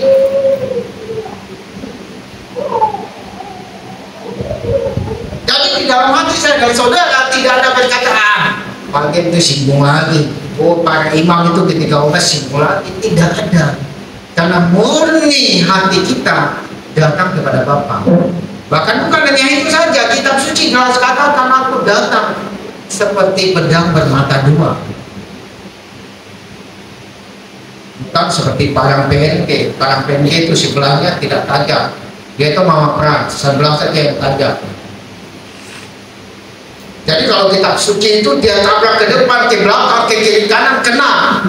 Jadi di dalam hati saya dan saudara tidak ada perkataan, bagian itu singgung lagi. Oh, para imam itu ketika udah singgung lagi, tidak ada. Karena murni hati kita datang kepada Bapa. Bahkan bukan hanya itu saja, kitab suci jelas katakan aku datang seperti pedang bermata dua. Bukan seperti parang PNK. Parang PNK itu sebelahnya tidak tajam. Dia itu mama perang, sebelah saja yang tajam. Jadi kalau kitab suci itu dia tabrak ke depan, ke belakang, ke kiri kanan, kena.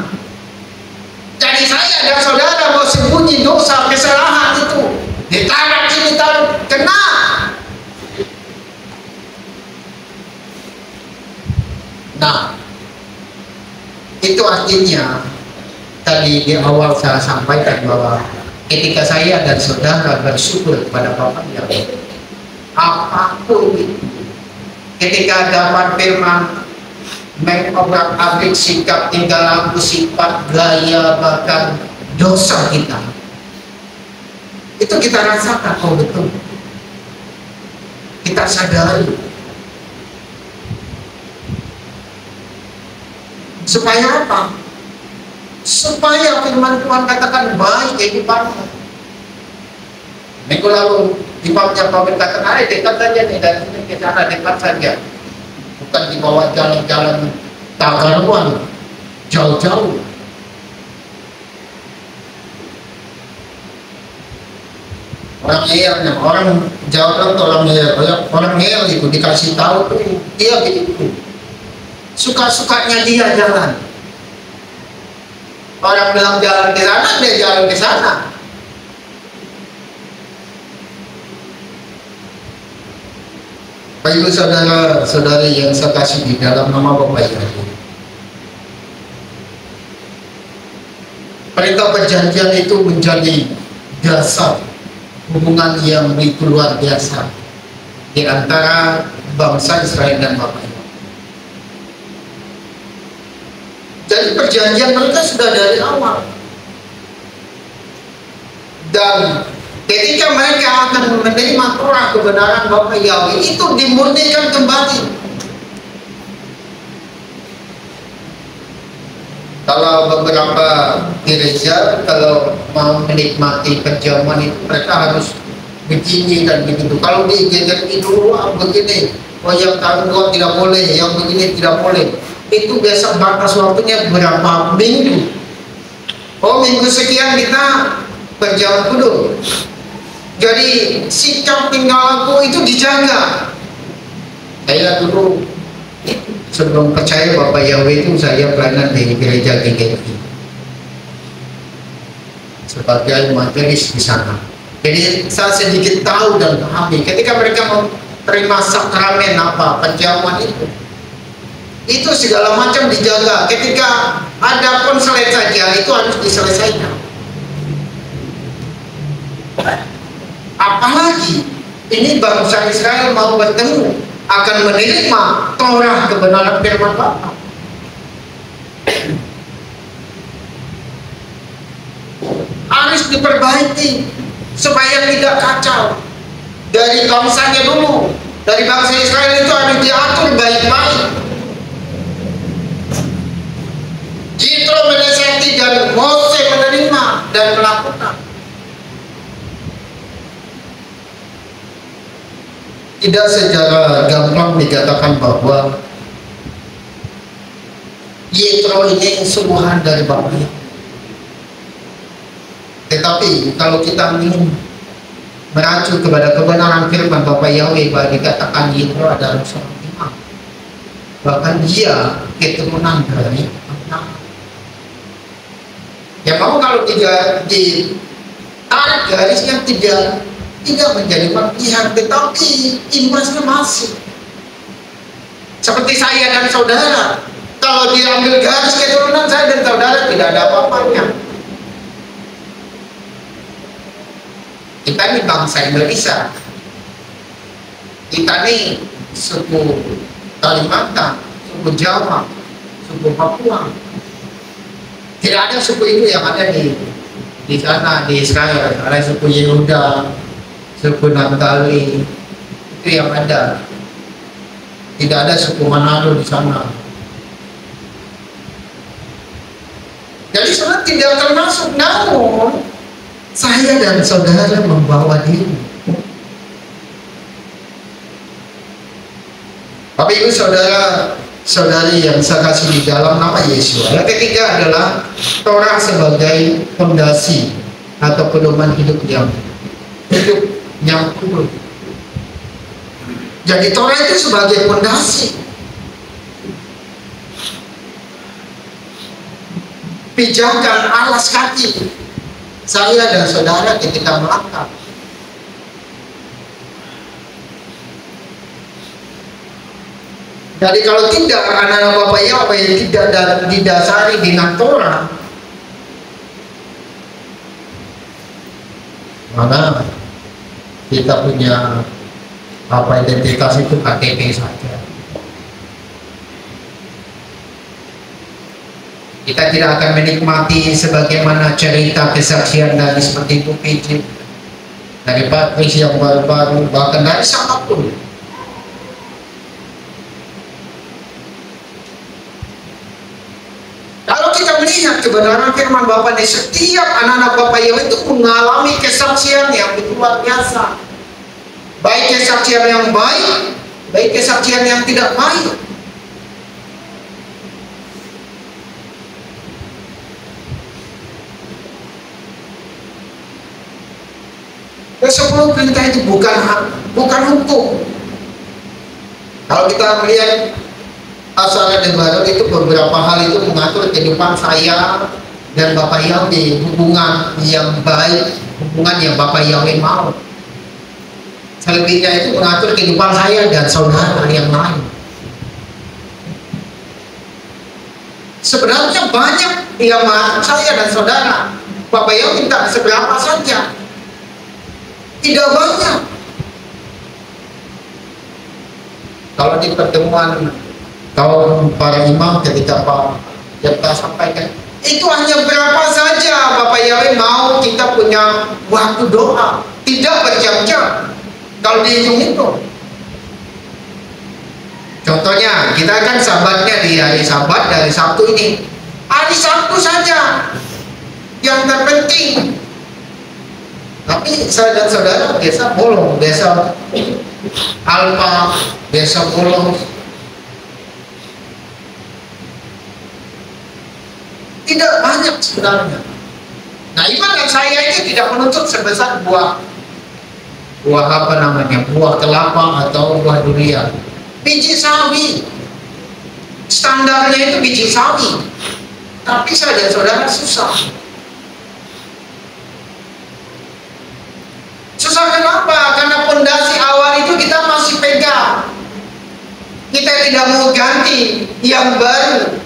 Jadi saya dan saudara mau sembunyi dosa, kesalahan itu, ditabrak ini, kena. Nah, itu artinya Tadi di awal saya sampaikan bahwa ketika saya dan saudara bersyukur kepada Bapak yang apapun itu, ketika dapat firman mengobrak-abrik sikap tingkah laku, sifat, gaya, bahkan dosa kita, itu kita rasakan, oh betul, kita sadari. Supaya apa? Supaya firman Tuhan katakan baik kehidupanmu. Minggu lalu di babnya Paulus katakan, dekat saja nih, dari sini ke sana dekat saja, bukan di bawah jalan-jalan tagaruan jauh-jauh. Orang ngeyel, orang jauh orang ngeyel itu dikasih tahu tuh dia begitu, suka-sukanya dia jalan. Orang bilang jalan ke sana, dia jalan ke sana. Bapak Ibu saudara-saudari yang saya kasih di dalam nama Bapak Yesus, perintah perjanjian itu menjadi dasar hubungan yang begitu luar biasa di antara bangsa Israel dan Bapak Yesus. Jadi perjanjian mereka sudah dari awal, dan ketika mereka akan menerima Torah kebenaran Bapak Yahweh itu dimurnikan kembali. Kalau beberapa gereja kalau mau menikmati perjamuan itu mereka harus begini dan begitu. Kalau di gereja itu begini, oh yang tahun dua tidak boleh, yang begini tidak boleh. Itu biasa batas waktunya berapa minggu. Oh minggu sekian kita perjamuan dulu. Jadi sikap tingkah laku itu dijaga. Saya dulu sebelum percaya Bapak Yahweh itu saya pelayanan di gereja GGI sebagai majelis di sana. Jadi saya sedikit tahu dan pahami ketika mereka mau terima sakramen apa perjamuan itu segala macam dijaga. Ketika ada konslet saja itu harus diselesaikan. Apalagi ini bangsa Israel mau bertemu akan menerima Torah kebenaran firman Bapa. Harus diperbaiki supaya tidak kacau. Dari bangsanya dulu, dari bangsa Israel itu harus diatur baik-baik. Jitro menasihati dan Mose menerima dan melakukan. Tidak secara gampang dikatakan bahwa Yitro ini sungguhan dari Bapak. Tetapi kalau kita ingin mengacu kepada kebenaran firman Bapak Yahweh, bahwa dikatakan Yitro adalah seorang imam, bahkan dia keturunan dari Abraham. Ya mau kalau tidak ditarik garisnya tidak menjadi pilihan, tetapi imbasnya masih seperti saya dan saudara. Kalau diambil garis keturunan saya dan saudara tidak ada apa-apanya. Kita ini bangsa Indonesia, kita ini suku Kalimantan, suku Jawa, suku Papua. Tidak ada suku itu yang ada di sana di Israel. Ada suku Yehuda, suku Naftali, itu yang ada. Tidak ada suku Manado di sana. Jadi sebenarnya tidak termasuk, namun saya dan saudara membawa diri. Bapak Ibu saudara-saudari yang saya kasih di dalam nama Yesus. Yang ketiga adalah Torah sebagai fondasi atau pedoman hidup yang kudus. Jadi Torah itu sebagai fondasi. Pijakan alas kaki saya dan saudara ketika melangkah. Jadi kalau tidak anak-anak Bapak Yahweh tidak didasari dengan Torah, Mana kita punya identitas itu KTP saja. Kita tidak akan menikmati sebagaimana cerita kesaksian dari seperti Bu PJ, dari Patris yang baru-baru, bahkan dari siapapun. Kalau kita melihat kebenaran firman Bapa ini, setiap anak-anak Bapa Yahweh itu mengalami kesaksian yang luar biasa. Baik kesaksian yang baik, baik kesaksian yang tidak baik. Ke-10 perintah itu bukan hukum. Kalau kita melihat Asalnya Baru itu beberapa hal itu mengatur kehidupan saya dan Bapak Yahweh, hubungan yang baik, hubungan yang Bapak Yahweh mau. Selebihnya itu mengatur kehidupan saya dan saudara yang lain. Sebenarnya banyak yang mengatur saya dan saudara. Bapak Yahweh minta seberapa saja, tidak banyak. Kalau di pertemuan kaum para imam ketika Pak Jepta sampaikan, itu hanya berapa saja Bapak Yahweh mau kita punya waktu doa, tidak berjam-jam. Kalau dihitung itu, contohnya kita kan sabatnya di hari Sabat dari Sabtu ini, hari Sabtu saja yang terpenting. Tapi saya dan saudara biasa bolong, biasa alpa, biasa bolong. Tidak banyak sebenarnya. Nah, iman dan saya ini tidak menuntut sebesar buah apa namanya, buah kelapa atau buah durian. Biji sawi, standarnya itu biji sawi. Tapi saya dan saudara susah. Susah kenapa? Karena pondasi awal itu kita masih pegang. Kita tidak mau ganti yang baru.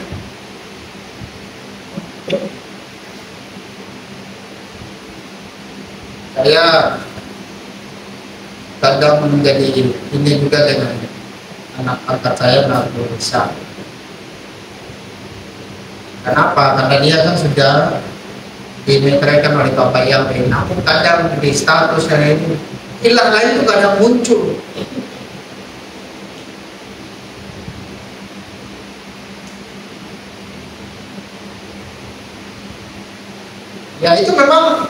Saya kadang menjadi ini juga dengan anak angkat saya Nabi Isa. Kenapa? Karena dia kan sudah dimeteraikan oleh Bapak Yahweh. Namun kadang di status yang ini hilang lain itu kadang muncul. Ya itu memang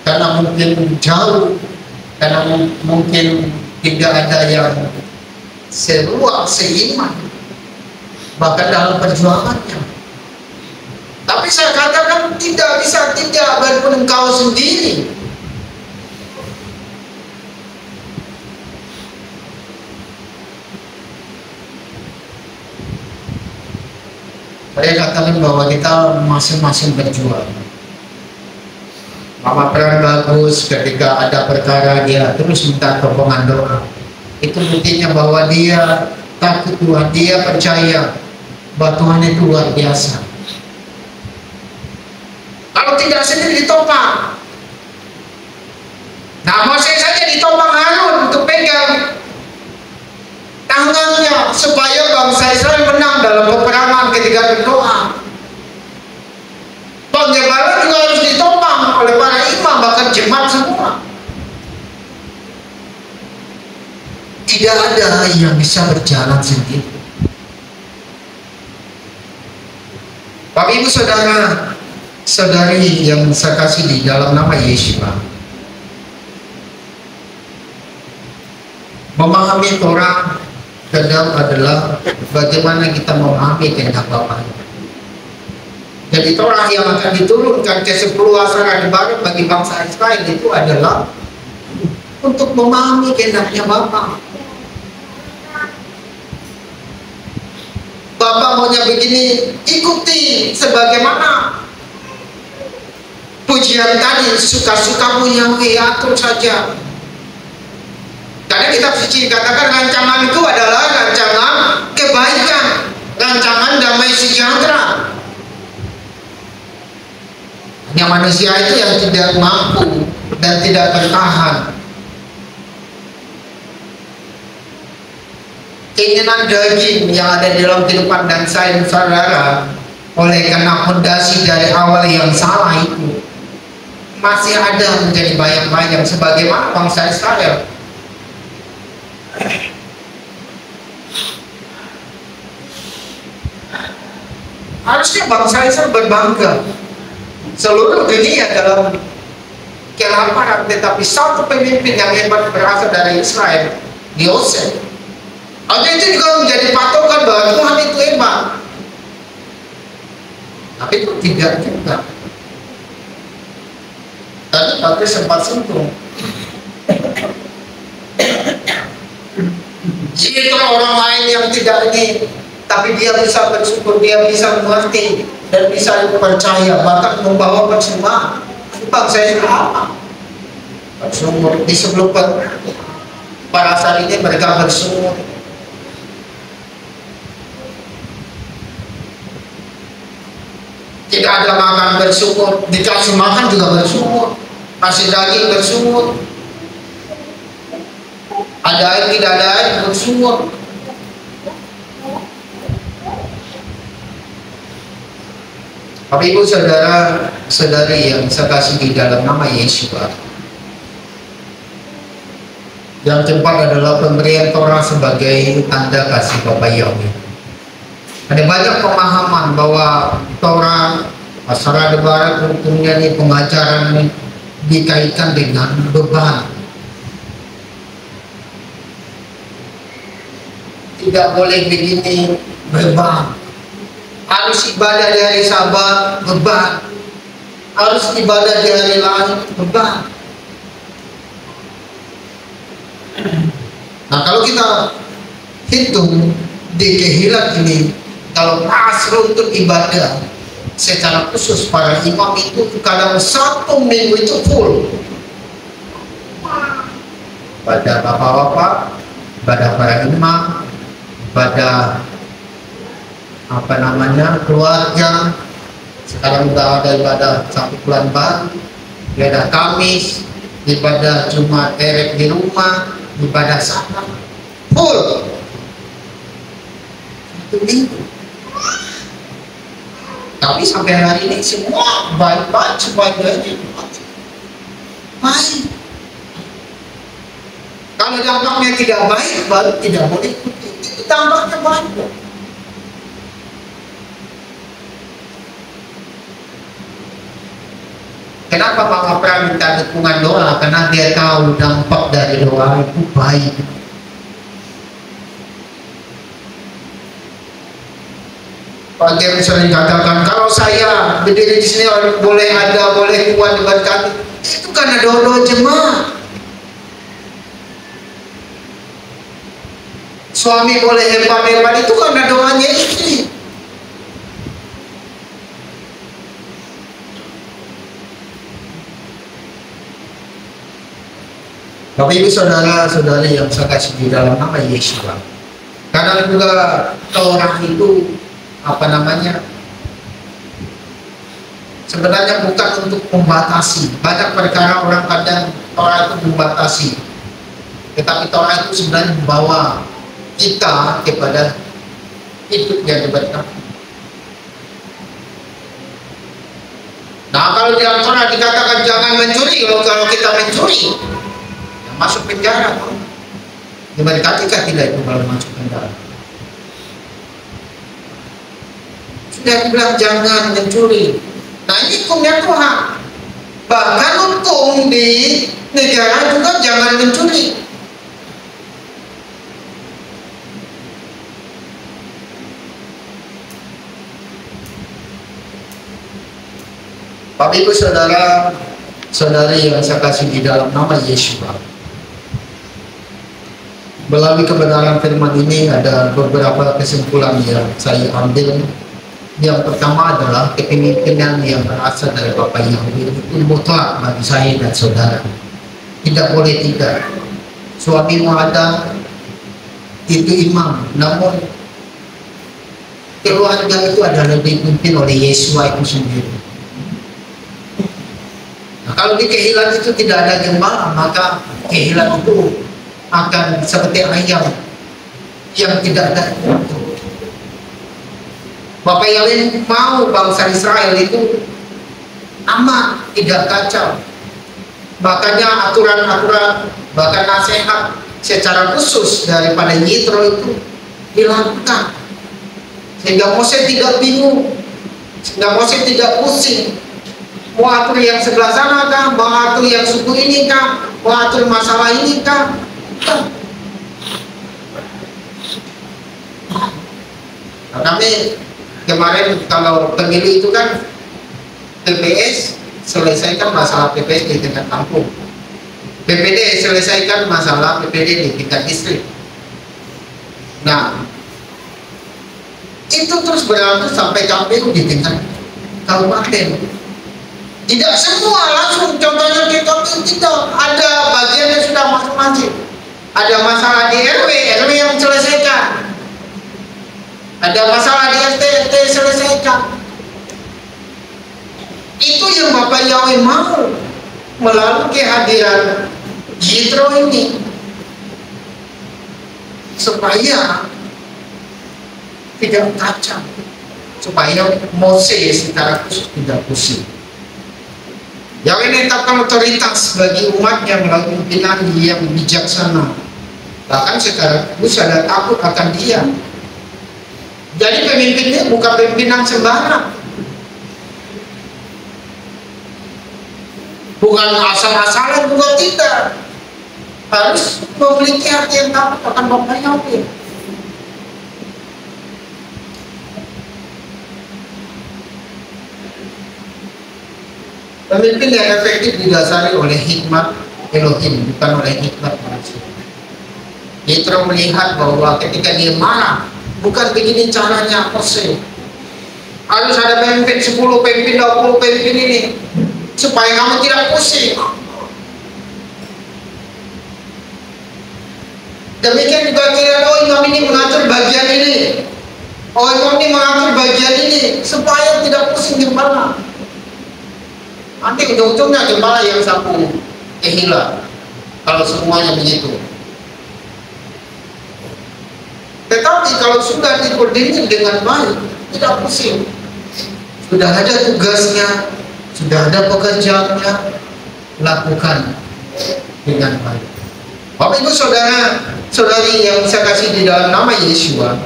karena mungkin jauh, karena mungkin tidak ada yang seruak, seiman, bahkan dalam perjuangannya. Tapi saya katakan tidak bisa tidak, walaupun engkau sendiri. Saya katakan bahwa kita masing-masing berjuang. Mama Pran bagus ketika ada perkara dia terus minta tokongan doa. Itu buktinya bahwa dia takut Tuhan, dia percaya bahwa Tuhan itu luar biasa. Kalau tidak sendiri ditopang. Nah, Moses saja ditopang Harun untuk pegang tangannya supaya bangsa Israel menang dalam peperangan ketika berdoa. Penggembala juga harus ditopang oleh para imam, bahkan jemaat semua. Tidak ada yang bisa berjalan sendiri. Bapak Ibu Saudara, saudari yang saya kasih di dalam nama Yeshua, memahami Torah kadang adalah bagaimana kita memahami kehendak Bapa. Jadi Torah yang akan diturunkan ke 10 asaran baru bagi bangsa Israel itu adalah untuk memahami kehendaknya Bapa. Bapa maunya begini, ikuti sebagaimana pujian tadi, suka-sukamu Yahweh, atur saja. Karena kitab suci katakan rancangan itu adalah rancangan kebaikan, rancangan damai sejahtera. Hanya manusia itu yang tidak mampu dan tidak bertahan. Keinginan daging yang ada di dalam kehidupan dan saya dan saudara, oleh karena fondasi dari awal yang salah itu, masih ada menjadi bayang-bayang sebagaimana bangsa Israel. Harusnya bangsa Israel berbangga. Seluruh dunia dalam kelaparan, tetapi satu pemimpin yang hebat berasal dari Israel, Yosef. Ada itu juga menjadi patokan bahwa Tuhan itu hebat. Tapi itu tidak juga. Tadi Patrick sempat sentuh. Jika orang lain yang tidak ini, tapi dia bisa bersyukur, dia bisa mengerti dan bisa percaya, bahkan membawa persembahan. Bangsa Israel apa? Bersyukur di sebelum para saat ini mereka bersyukur. Tidak ada makan bersyukur, dikasih makan juga bersyukur, kasih daging bersyukur, ada air tidak ada air bersyukur. Bapak Ibu saudara saudari yang saya kasih di dalam nama Yesus, yang keempat adalah pemberian Torah sebagai tanda kasih Bapa Yahweh. Ada banyak pemahaman bahwa Torah masyarakat barat hukumnya ini pengajaran ini dikaitkan dengan beban. Tidak boleh begini, beban. Harus ibadah di hari Sabat, beban. Harus ibadah di hari lain, beban. Nah, kalau kita hitung di Kehilat ini, kalau pas untuk ibadah secara khusus para imam itu kadang satu minggu itu full. Pada bapak-bapak, pada para imam, pada keluarga. Sekarang sudah ada ibadah satu bulan baru, ibadah Kamis, ibadah Jumat erek di rumah, ibadah Sabat full satu minggu. Tapi sampai hari ini semua baik-baik, sebaik-baiknya baik. Kalau dampaknya tidak baik, baru tidak boleh ikuti. Itu dampaknya baik. Kenapa Mama Pra minta dukungan doa? Karena dia tahu dampak dari doa itu baik. Pak Gem sering katakan, kalau saya berdiri di sini boleh kuat diberkati, itu karena doa jemaat. Suami boleh hebat-hebat itu karena doanya istri. Bapak Ibu saudara-saudari yang saya kasih di dalam nama Yesus, kadang juga Torah itu sebenarnya bukan untuk membatasi. Banyak perkara orang kadang Torah itu membatasi, tetapi Torah itu sebenarnya membawa kita kepada hidup yang diberkati. Nah, kalau di dalam Torah dikatakan jangan mencuri, kalau kita mencuri ya masuk penjara. Diberkatikah tidak itu kalau masuk penjara? Sudah dibilang jangan mencuri. Nah, ini hukumnya Tuhan. Bahkan hukum di negara juga jangan mencuri. Bapak Ibu saudara saudari yang saya kasih di dalam nama Yesus, melalui kebenaran firman ini ada beberapa kesimpulan yang saya ambil. Yang pertama adalah kepemimpinan yang berasal dari Bapa Yahweh itu mutlak bagi saya dan saudara. Tidak boleh tidak. Suami ada itu imam, namun keluarga itu adalah dipimpin oleh Yesus itu sendiri. Nah, kalau di Kehilan itu tidak ada gembala, maka Kehilan itu akan seperti ayam yang tidak ada. Bapak Yahweh mau bangsa Israel itu aman, tidak kacau. Makanya aturan-aturan, bahkan nasihat secara khusus daripada Yitro itu dilakukan, sehingga Mose tidak bingung, sehingga Mose tidak pusing mau atur yang sebelah sana kah, mau atur yang suku ini kah, mau atur masalah ini kah. Nah, kami kemarin kalau pemilu itu kan PPS selesaikan masalah PPS di tingkat kampung, PPD selesaikan masalah PPD di tingkat distrik. Nah, itu terus berlanjut sampai KPU di tingkat kabupaten. Tidak semua langsung contohnya di KPU, tidak. Ada bagiannya sudah masing-masing. Ada masalah di RW yang selesaikan. Ada masalah di RT selesaikan. Itu yang Bapak Yahweh mau melalui kehadiran Yitro ini, supaya tidak kacau, supaya Mose secara khusus tidak pusing. Yahweh menetapkan otoritas bagi umatnya melalui pimpinan yang bijaksana, bahkan secara khusus ada takut akan dia. Jadi pemimpinnya bukan pimpinan sembarang, bukan asal-asalan, bukan, tidak. Harus memiliki hati yang takut akan Bapak Yahweh. Pemimpin yang efektif didasari oleh hikmat Elohim, bukan oleh hikmat manusia. Yitro melihat bahwa ketika dia marah, bukan begini caranya Mose. Harus ada pemimpin 10, pemimpin 20, pemimpin ini, supaya kamu tidak pusing. Demikian juga kira, oh imam ini mengatur bagian ini, oh imam ini mengatur bagian ini, supaya tidak pusing gembala. Nanti ujung-ujungnya gembala yang sapu Kehilan, kalau semuanya begitu. Tetapi kalau sudah dikoordinir dengan baik, tidak pusing. Sudah ada tugasnya, sudah ada pekerjaannya, lakukan dengan baik. Bapak Ibu Saudara Saudari yang saya kasih di dalam nama Yeshua.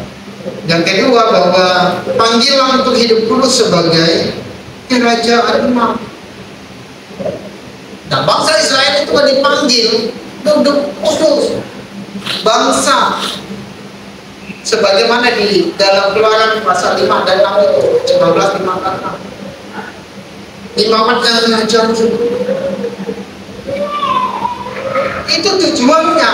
Yang kedua, bahwa panggilan untuk hidup kudus sebagai kerajaan umat. Nah, bangsa Israel itu kan dipanggil untuk kudus bangsa, sebagaimana di dalam Keluaran pasal 5 dan 6 itu 19 dikatakan, imamat yang mengajar itu tujuannya.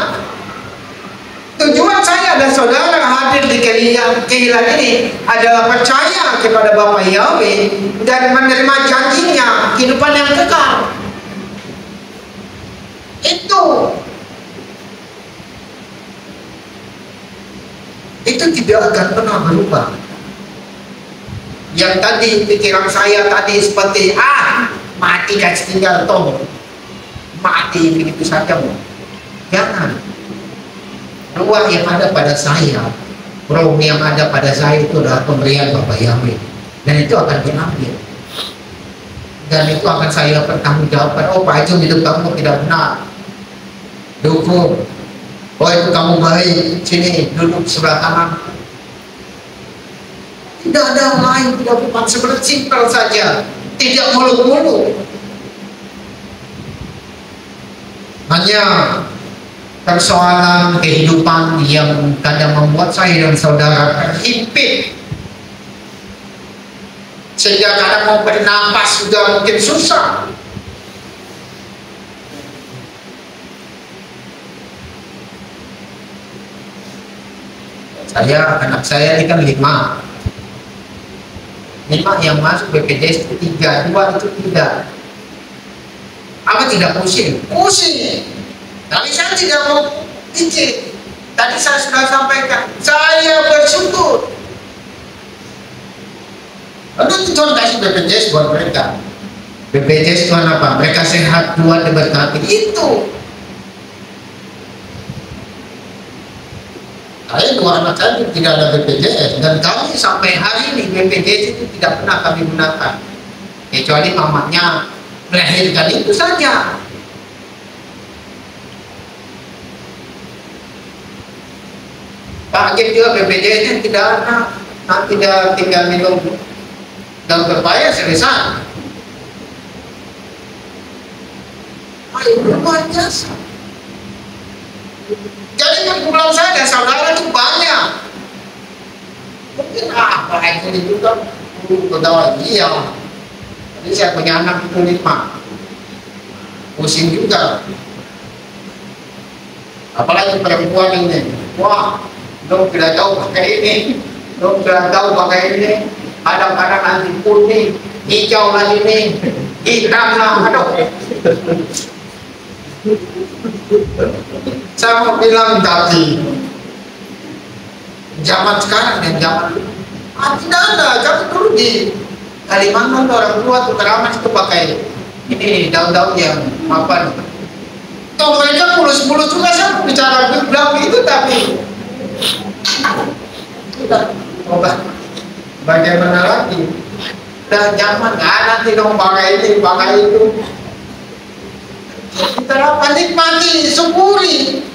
Tujuan saya dan saudara hadir di Kehilan ini adalah percaya kepada Bapak Yahweh dan menerima janjinya kehidupan yang kekal. Itu tidak akan pernah berubah. Yang tadi pikiran saya tadi seperti mati dan tinggal toh, mati begitu saja. Jangan. Ruang yang ada pada saya, roh yang ada pada saya itu adalah pemberian Bapak Yahweh, dan itu akan diambil, dan itu akan saya pertanggungjawabkan. Oh Pak Ijum, hidup kamu tidak benar, dukung. Oh itu kamu baik, sini duduk sebelah kanan. Tidak ada lain, tidak bukan, seperti simpel saja, tidak muluk-muluk. Hanya persoalan kehidupan yang kadang membuat saya dan saudara terhimpit, sehingga kadang mau bernapas sudah mungkin susah. Anak saya ini kan 5 yang masuk BPJS 3, 2 itu tidak. Apa tidak pusing? Pusing. Tapi saya tidak mau izin. Tadi saya sudah sampaikan, saya bersyukur. Karena tujuan kasih BPJS buat mereka. BPJS Tuhan apa? Mereka sehat, Tuhan diberkati. Itu. Saya 2 anak saya tidak ada BPJS, dan kami sampai hari ini BPJS itu tidak pernah kami gunakan, kecuali mamanya melahirkan itu saja. Pak Hakim juga BPJS tidak ada, nanti dia tinggal minum dan berbayar selesai. Ayo luar biasa. Jadi kesimpulan saya dan saudara itu banyak. Mungkin apa itu juga ketawa iya. Jadi saya punya anak itu 5, pusing juga. Apalagi perempuan ini, wah, dong tidak tahu pakai ini, dong tidak tahu pakai ini. Kadang-kadang nanti kuning, hijau lagi ini, hitam lah, aduh. Saya mau bilang tadi, zaman sekarang dan zaman tidak ada. Zaman dulu di Kalimantan orang tua tuh keramas itu pakai ini daun-daun yang apa? Toh mereka mulus-mulus juga, saya bicara bilang itu, tapi coba bagaimana lagi? Dan zaman nanti dong pakai ini, pakai itu. Kita dapat nikmati, syukuri.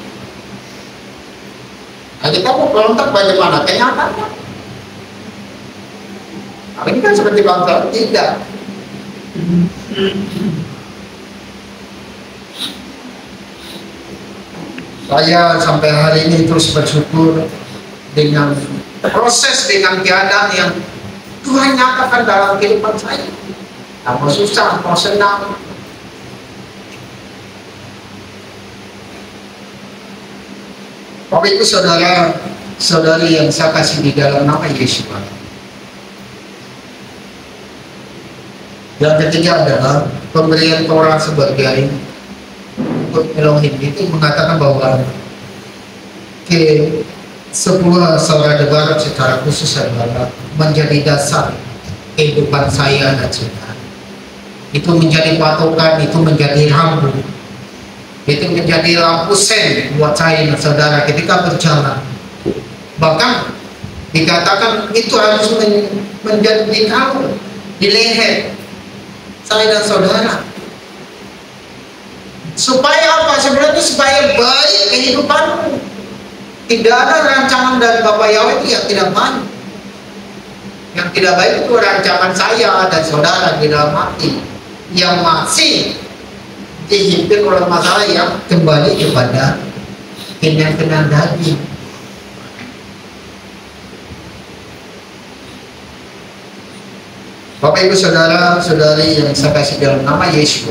Nah, kita mau berontak bagaimana? Kenyataannya. Nah, ini kan seperti bangsa tidak. Saya sampai hari ini terus bersyukur dengan proses, dengan keadaan yang Tuhan nyatakan dalam kehidupan saya. Mau susah, mau senang. Bapak Ibu Saudara, saudari yang saya kasih di dalam nama Yesus. Yang ketiga adalah pemberian Torah sebagai Elohim itu mengatakan bahwa sebuah saudara barat secara khusus adalah menjadi dasar kehidupan saya dan saudara. Itu menjadi patokan, itu menjadi rambu. Itu menjadi lampu sen buat saya dan saudara ketika berjalan. Bahkan dikatakan itu harus menjadi di kalung, di leher saya dan saudara. Supaya apa? Sebenarnya supaya baik kehidupanmu. Tidak ada rancangan dari Bapak Yahweh itu yang tidak baik. Yang tidak baik itu rancangan saya dan saudara di dalam hati yang masih dihimpit oleh masalah yang kembali kepada kenyang-kenyang daging. Bapak Ibu Saudara saudari yang saya kasih dalam nama Yesus,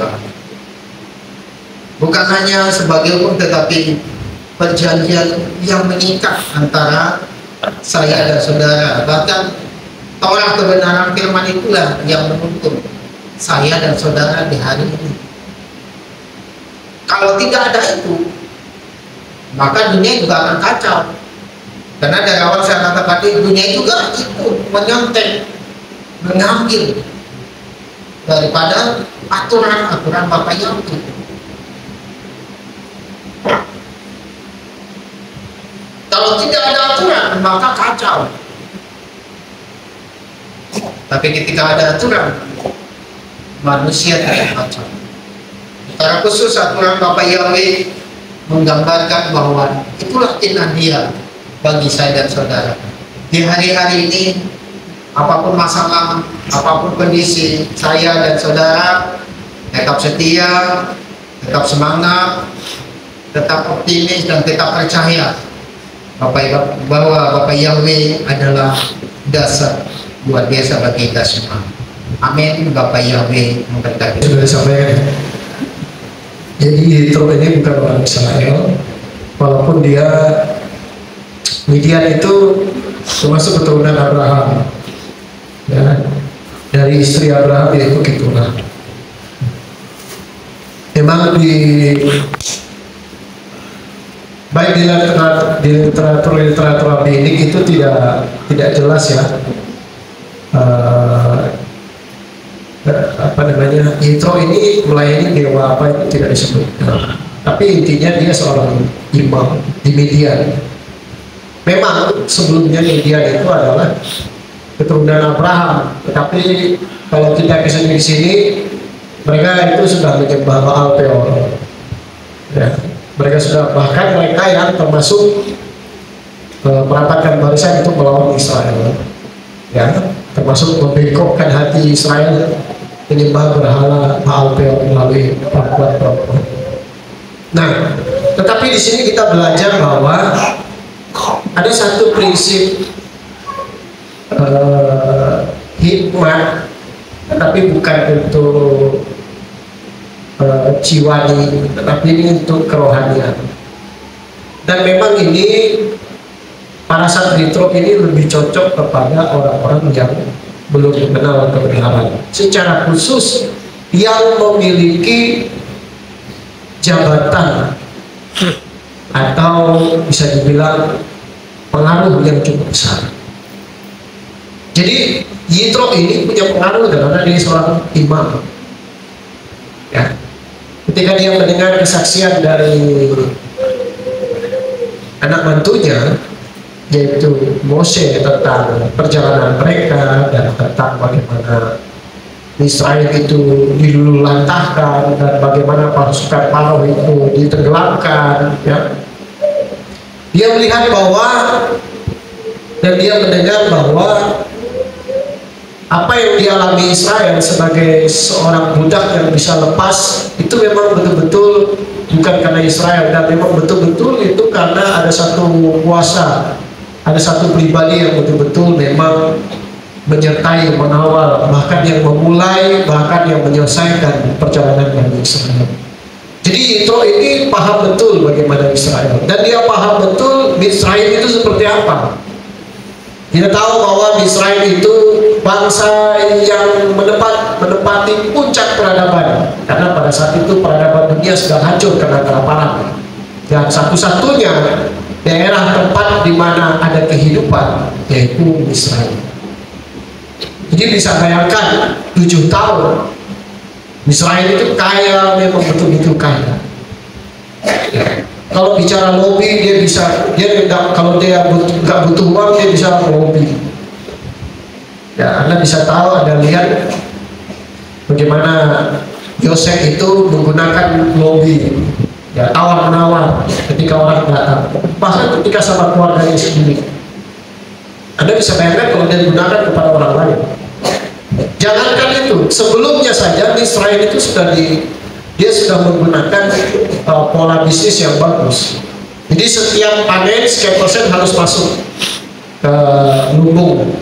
bukan hanya sebagai hukum tetapi perjanjian yang mengikat antara saya dan saudara. Bahkan Taurat kebenaran firman itulah yang menuntun saya dan saudara di hari ini. Kalau tidak ada itu, maka dunia juga akan kacau. Karena dari awal saya katakan tadi, dunia juga ikut menyontek, mengambil daripada aturan-aturan Bapak Yahweh. Kalau tidak ada aturan, maka kacau. Tapi ketika ada aturan, manusia tidak kacau. Secara khusus aturan Bapak Yahweh menggambarkan bahwa itulah kenan Dia bagi saya dan saudara. Di hari-hari ini, apapun masalah, apapun kondisi, saya dan saudara tetap setia, tetap semangat, tetap optimis dan tetap percaya bahwa Bapak Yahweh adalah dasar luar biasa bagi kita semua. Amin. Bapak Yahweh memberkati. Sudah disampaikan. Jadi Yitro ini bukan orang Israel, walaupun dia Midian itu termasuk keturunan Abraham, ya, dari istri Abraham yaitu Keturah. Memang baik di literatur rabbinik itu tidak jelas ya apa namanya, Yitro ini melayani dewa apa itu tidak disebut. Tapi intinya dia seorang imam di Midian. Memang sebelumnya Midian itu adalah keturunan Abraham, tetapi kalau kita kesini sini mereka itu sudah menyembah Baal Peor. Ya, mereka sudah, bahkan mereka yang termasuk merapatkan barisan untuk melawan Israel. Ya, termasuk membengkokkan hati Israel menyembah berhala Baal Peor melalui perempuan-perempuan. Nah, tetapi di sini kita belajar bahwa ada satu prinsip hikmat, tetapi bukan untuk jiwani, tetapi ini untuk kerohanian. Dan memang ini para Yitro ini lebih cocok kepada orang-orang yang belum mengenal kebenaran. Secara khusus yang memiliki jabatan atau bisa dibilang pengaruh yang cukup besar. Jadi Yitro ini punya pengaruh karena dia seorang imam. Ya. Ketika dia mendengar kesaksian dari anak mantunya, yaitu Mose, tentang perjalanan mereka dan tentang bagaimana Israel itu diluluhlantahkan dan bagaimana pasukan Farao itu ditenggelamkan, ya. Dia melihat bahwa dan dia mendengar bahwa apa yang dialami Israel sebagai seorang budak yang bisa lepas itu memang betul-betul bukan karena Israel, dan memang betul-betul itu karena ada satu kuasa, ada satu pribadi yang betul-betul memang menyertai, mengawal, bahkan yang memulai, bahkan yang menyelesaikan perjalanan Bani Israel. Jadi Yitro ini paham betul bagaimana Israel, dan dia paham betul Israel itu seperti apa. Kita tahu bahwa Israel itu bangsa yang menempati puncak peradaban, karena pada saat itu peradaban dunia sedang hancur karena kelaparan, dan satu-satunya daerah tempat di mana ada kehidupan yaitu Israel. Jadi bisa bayangkan 7 tahun Israel itu kaya, memang betul-betul kaya. Ya. Kalau bicara lobby kalau dia nggak butuh uang dia bisa lobby. Ya, Anda bisa tahu, Anda lihat bagaimana Yosef itu menggunakan lobby, ya, tawar menawar ketika orang datang, bahkan ketika sama keluarganya sendiri. Anda bisa bayangkan kalau dia digunakan kepada orang lain. Jangankan itu, sebelumnya saja Israel itu dia sudah menggunakan pola bisnis yang bagus. Jadi setiap panen sekian persen harus masuk ke lumbung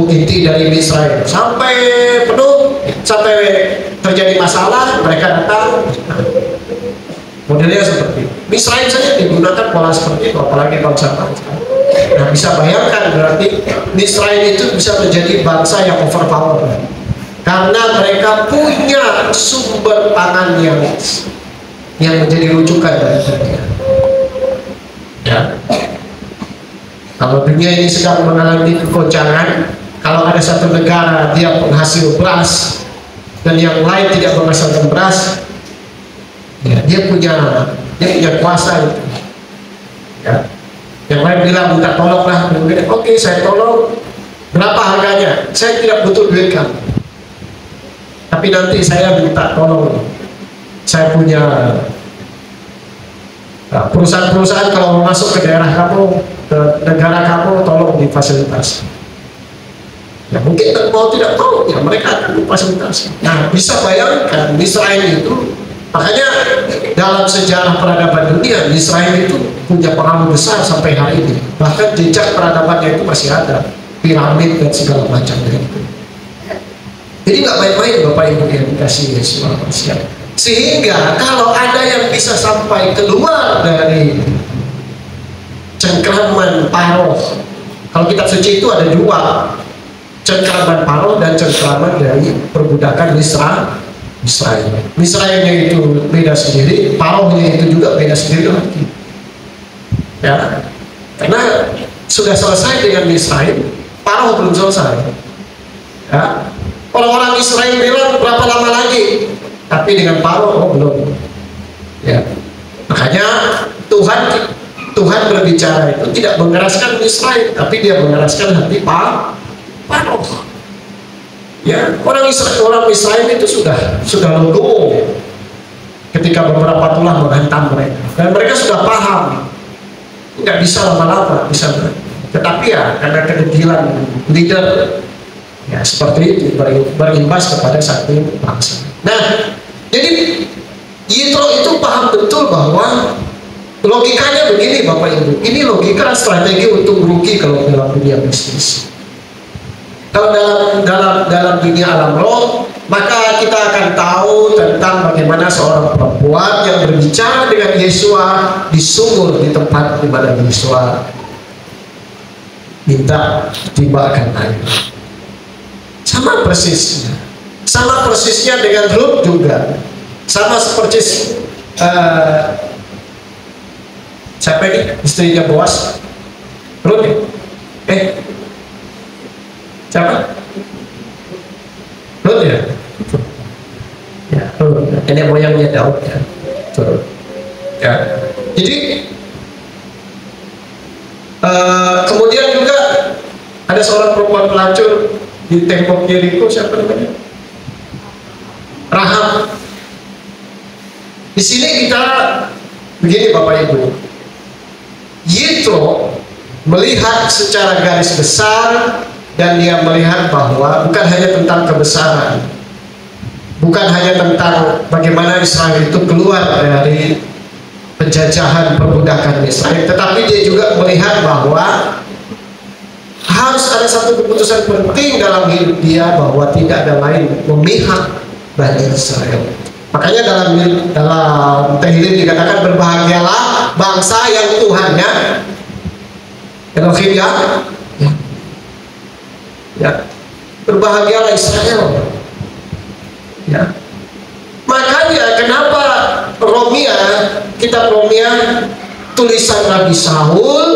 inti dari Israel sampai penuh, sampai terjadi masalah mereka datang. Modelnya seperti Israel saja digunakan pola seperti itu, apalagi bangsa-bangsa. Nah, bisa bayangkan berarti Israel itu bisa menjadi bangsa yang overpower karena mereka punya sumber pangan yang menjadi rujukan dari dunia. Ya. Kalau dunia ini sedang mengalami kegoncangan, kalau ada satu negara dia penghasil beras dan yang lain tidak menghasilkan beras, ya, dia punya kuasa itu. Ya. Yang lain bilang minta tolong lah, oke, saya tolong, berapa harganya? Saya tidak butuh duit kamu, tapi nanti saya minta tolong, saya punya perusahaan-perusahaan kalau mau masuk ke daerah kamu, ke negara kamu, tolong difasilitasi. Ya, mungkin mau tidak mau ya mereka akan difasilitasi. Nah, bisa bayangkan Israel itu, makanya dalam sejarah peradaban dunia Israel itu punya pengaruh besar sampai hari ini. Bahkan jejak peradabannya itu masih ada, piramid dan segala macamnya itu. Jadi nggak main-main Bapak Ibu yang dikasih Yesus manusia. Sehingga kalau ada yang bisa sampai keluar dari cengkraman Paro, kalau kitab suci itu ada 2, cengkraman Paro dan cengkraman dari perbudakan Israel. Israelnya itu beda sendiri, Parohnya itu juga beda sendiri lagi. Ya, karena sudah selesai dengan Israel, Paroh belum selesai. Ya, Orang-orang Israel bilang berapa lama lagi, tapi dengan Faro, oh belum. Ya, makanya Tuhan berbicara itu tidak mengeraskan Israel, tapi dia mengeraskan hati Faro. Ya, orang Israel itu sudah legowo ketika beberapa tulah menghantam mereka, dan mereka sudah paham nggak bisa lama-lama bisa, tetapi ya karena kedegilan leader ya seperti itu berimbas kepada satu bangsa. Nah, jadi Yitro itu paham betul bahwa logikanya begini Bapak Ibu, ini logika strategi untuk merugi kalau dalam dunia bisnis. Kalau dalam dunia alam roh, maka kita akan tahu tentang bagaimana seorang perempuan yang berbicara dengan Yesua di sumur di tempat di mana Yesua minta tibakan air. Sama persisnya dengan Ruth juga, sama seperti siapa ini istrinya Boas, Ruth ya? Siapa? Ruth ya? Ya, Ruth. Ini moyangnya Daud ya. Ruth. Ya. Jadi kemudian juga ada seorang perempuan pelacur di tembok Yeriko, siapa namanya? Rahab. Di sini kita begini Bapak Ibu, Yitro melihat secara garis besar, dan dia melihat bahwa bukan hanya tentang kebesaran, bukan hanya tentang bagaimana Israel itu keluar dari penjajahan perbudakan Israel, tetapi dia juga melihat bahwa harus ada satu keputusan penting dalam hidup dia, bahwa tidak ada lain memihak Bani Israel. Makanya dalam Tehillim dikatakan berbahagialah bangsa yang Tuhannya Elohim ya, berbahagialah Israel. Ya, makanya kenapa kitab Romia tulisan Nabi Saul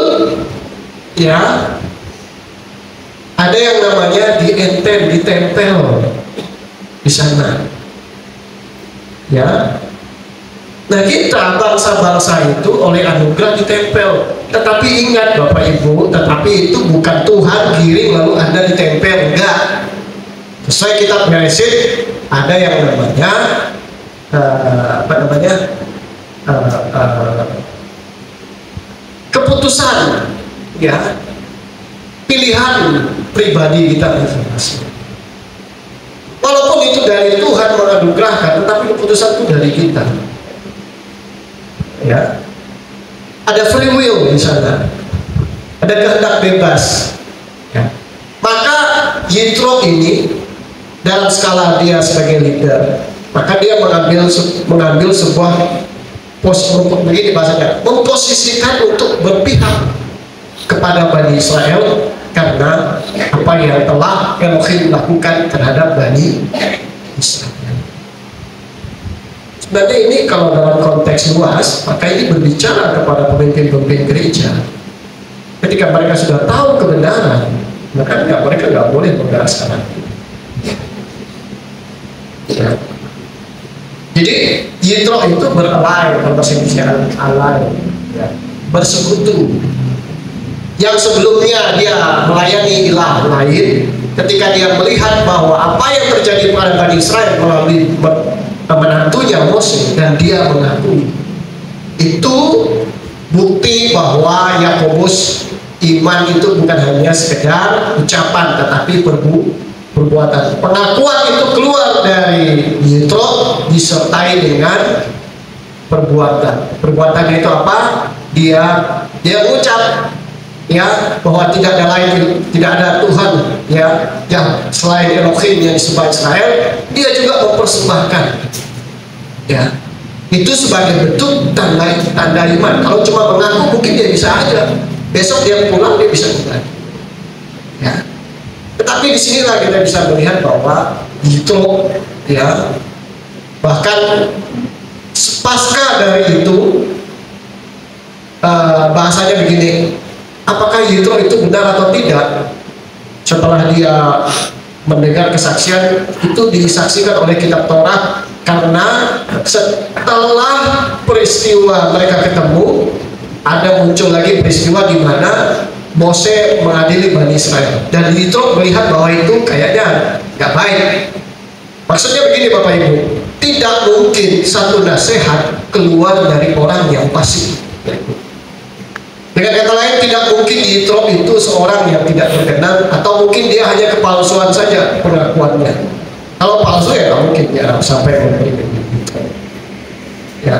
ya, ada yang namanya ditempel di sana ya. Nah, kita bangsa-bangsa itu oleh anugerah ditempel. Tetapi ingat Bapak Ibu, tetapi itu bukan Tuhan giring lalu Anda ditempel, enggak. Sesuai kitab Bereshit ada yang namanya keputusan ya, pilihan pribadi kita masing-masing. Walaupun itu dari Tuhan menganugerahkan, tetapi keputusan itu dari kita. Ya, ada free will di sana, ada kehendak bebas. Ya. Maka Yitro ini dalam skala dia sebagai leader, maka dia mengambil sebuah untuk begini bahasanya, memposisikan untuk berpihak kepada Bani Israel karena apa yang telah Elohim lakukan terhadap Bani Israel. Sebenarnya ini kalau dalam konteks luas, maka ini berbicara kepada pemimpin-pemimpin gereja. Ketika mereka sudah tahu kebenaran, maka mereka nggak boleh menggeraskan hati. Ya. Jadi Yitro itu beralai, bahasa Indonesia alai, ya, bersekutu. Yang sebelumnya dia melayani ilah lain, ketika dia melihat bahwa apa yang terjadi pada Bani Israel melalui menantunya Mose, dan dia mengakui itu bukti bahwa Yakobus iman itu bukan hanya sekedar ucapan tetapi perbuatan. Pengakuan itu keluar dari Yitro disertai dengan perbuatan. Perbuatannya itu apa? Dia ucap ya bahwa tidak ada Tuhan ya yang selain Elohim yang disembah Israel. Dia juga mempersembahkan ya, itu sebagai bentuk tanda iman. Kalau cuma mengaku mungkin dia bisa aja, besok dia pulang dia bisa kembali ya. Tetapi disinilah kita bisa melihat bahwa Yitro ya, bahkan pasca dari itu bahasanya begini, apakah Yitro itu benar atau tidak? Setelah dia mendengar kesaksian itu disaksikan oleh kitab Taurat, karena setelah peristiwa mereka ketemu, ada muncul lagi peristiwa di mana Mose mengadili Bani Israel, dan Yitro melihat bahwa itu kayaknya nggak baik. Maksudnya begini Bapak Ibu, tidak mungkin satu nasihat keluar dari orang yang fasik. Dengan kata lain, tidak mungkin Yitro itu seorang yang tidak berkenan, atau mungkin dia hanya kepalsuan saja pengakuannya. Kalau palsu ya nggak mungkin ya sampai memberi pendidikan. Ya,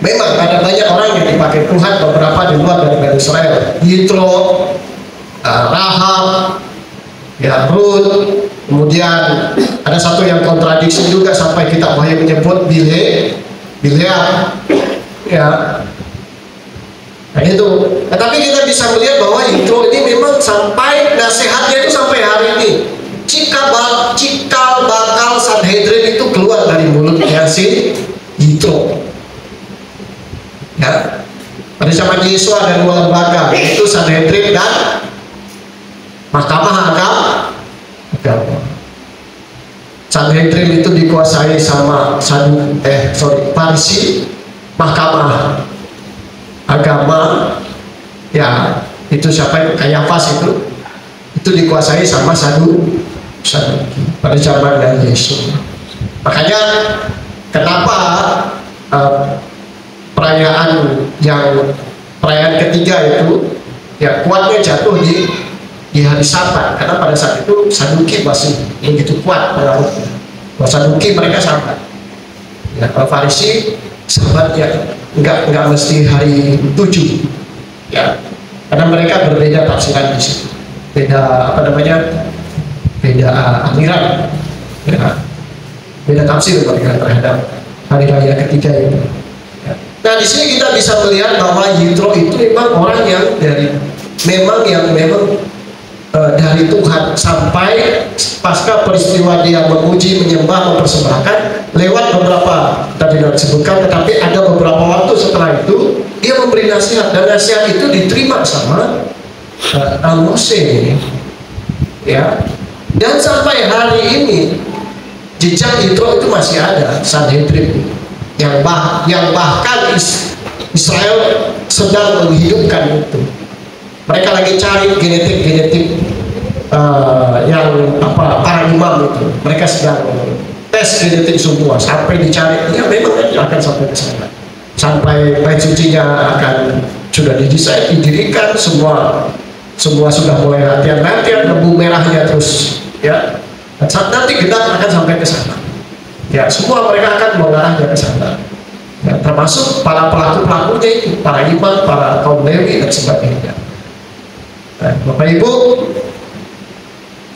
memang ada banyak orang yang dipakai Tuhan, beberapa di luar dari Bani Israel. Yitro, Rahab, ya Ruth, kemudian ada satu yang kontradiksi juga sampai kitab Wahyu menyebut Bileam, ya. Nah itu, tapi kita bisa melihat bahwa Yitro ini memang sampai nasihatnya itu sampai hari ini. Cikal bakal Sanhedrin itu keluar dari mulutnya si Yitro. Ya, pada zaman Yesua ada dua lembaga, yaitu Sanhedrin dan Mahkamah Agama. Sanhedrin itu dikuasai sama Farisi. Mahkamah Agama, ya itu siapa itu, Kayafas itu dikuasai sama Saduki pada zaman Yesus. Makanya kenapa perayaan ketiga itu ya kuatnya jatuh di hari Sabat, karena pada saat itu Saduki masih begitu kuat pengaruhnya. Saduki mereka Sabat, ya, kalau Farisi Sabat ya nggak mesti hari 7, ya, karena mereka berbeda tafsiran di situ, beda aliran, ya, beda tafsir mereka terhadap hari raya ketiga itu. Ya. Nah di sini kita bisa melihat bahwa Yitro itu memang orang yang dari Tuhan, sampai pasca peristiwa dia memuji, menyembah, mempersembahkan lewat beberapa tadi disebutkan, tetapi ada beberapa waktu setelah itu dia memberi nasihat, dan nasihat itu diterima sama Mose, ya. Dan sampai hari ini jejak Yitro itu masih ada. Sanhedrin yang bahkan Israel sedang menghidupkan itu. Mereka lagi cari genetik yang para imam itu. Mereka sedang tes genetik semua sampai dicari. Ya memang akan sampai ke sana. Sampai bait sucinya akan sudah didesain, didirikan, semua sudah mulai latihan, lembu merahnya terus, ya. Nanti genap akan sampai ke sana. Ya, semua mereka akan mengarahnya ke sana. Ya, termasuk para pelaku-pelakunya itu, para imam, para kaum Lewi dan sebagainya. Nah, Bapak Ibu,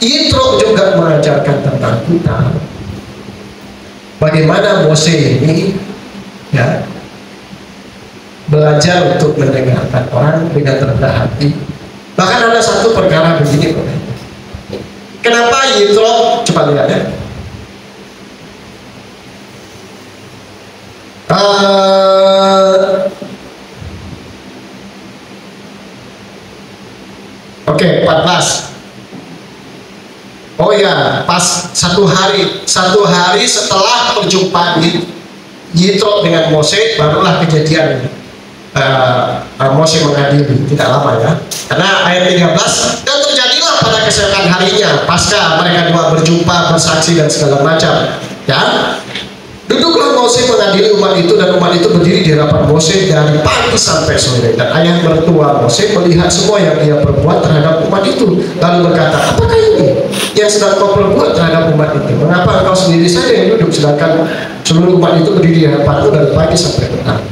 Yitro juga mengajarkan tentang kita bagaimana Mose ini, ya, belajar untuk mendengarkan orang dengan rendah hati. Bahkan ada satu perkara begini, Bapak Ibu. Kenapa Yitro, coba lihat ya. Oke, 14. Oh ya, pas satu hari setelah perjumpaan Yitro dengan Mose, barulah kejadian Mose mengadili. Tidak lama ya, karena ayat 13, dan terjadilah pada keesokan harinya pasca mereka dua berjumpa, bersaksi dan segala macam, ya, duduklah Mose mengadili umat itu, dan umat itu berdiri di hadapan Mose dari pagi sampai sore. Dan ayah mertua Mose melihat semua yang dia perbuat terhadap umat itu, lalu berkata, apakah ini yang sedang kau perbuat terhadap umat itu? Mengapa engkau sendiri saja yang duduk, sedangkan seluruh umat itu berdiri di hadapanmu dari pagi sampai petang?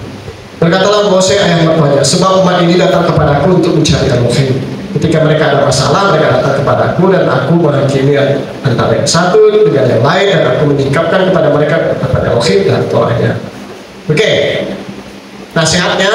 Berkatalah Mose ayah mertuanya, sebab umat ini datang kepadaku untuk mencari Elohim. Ketika mereka ada masalah, mereka datang kepadaku, dan aku menghakimi antara yang satu dengan yang lain, dan aku menyingkapkan kepada mereka kepada Elohim dan Torahnya. Oke, nasihatnya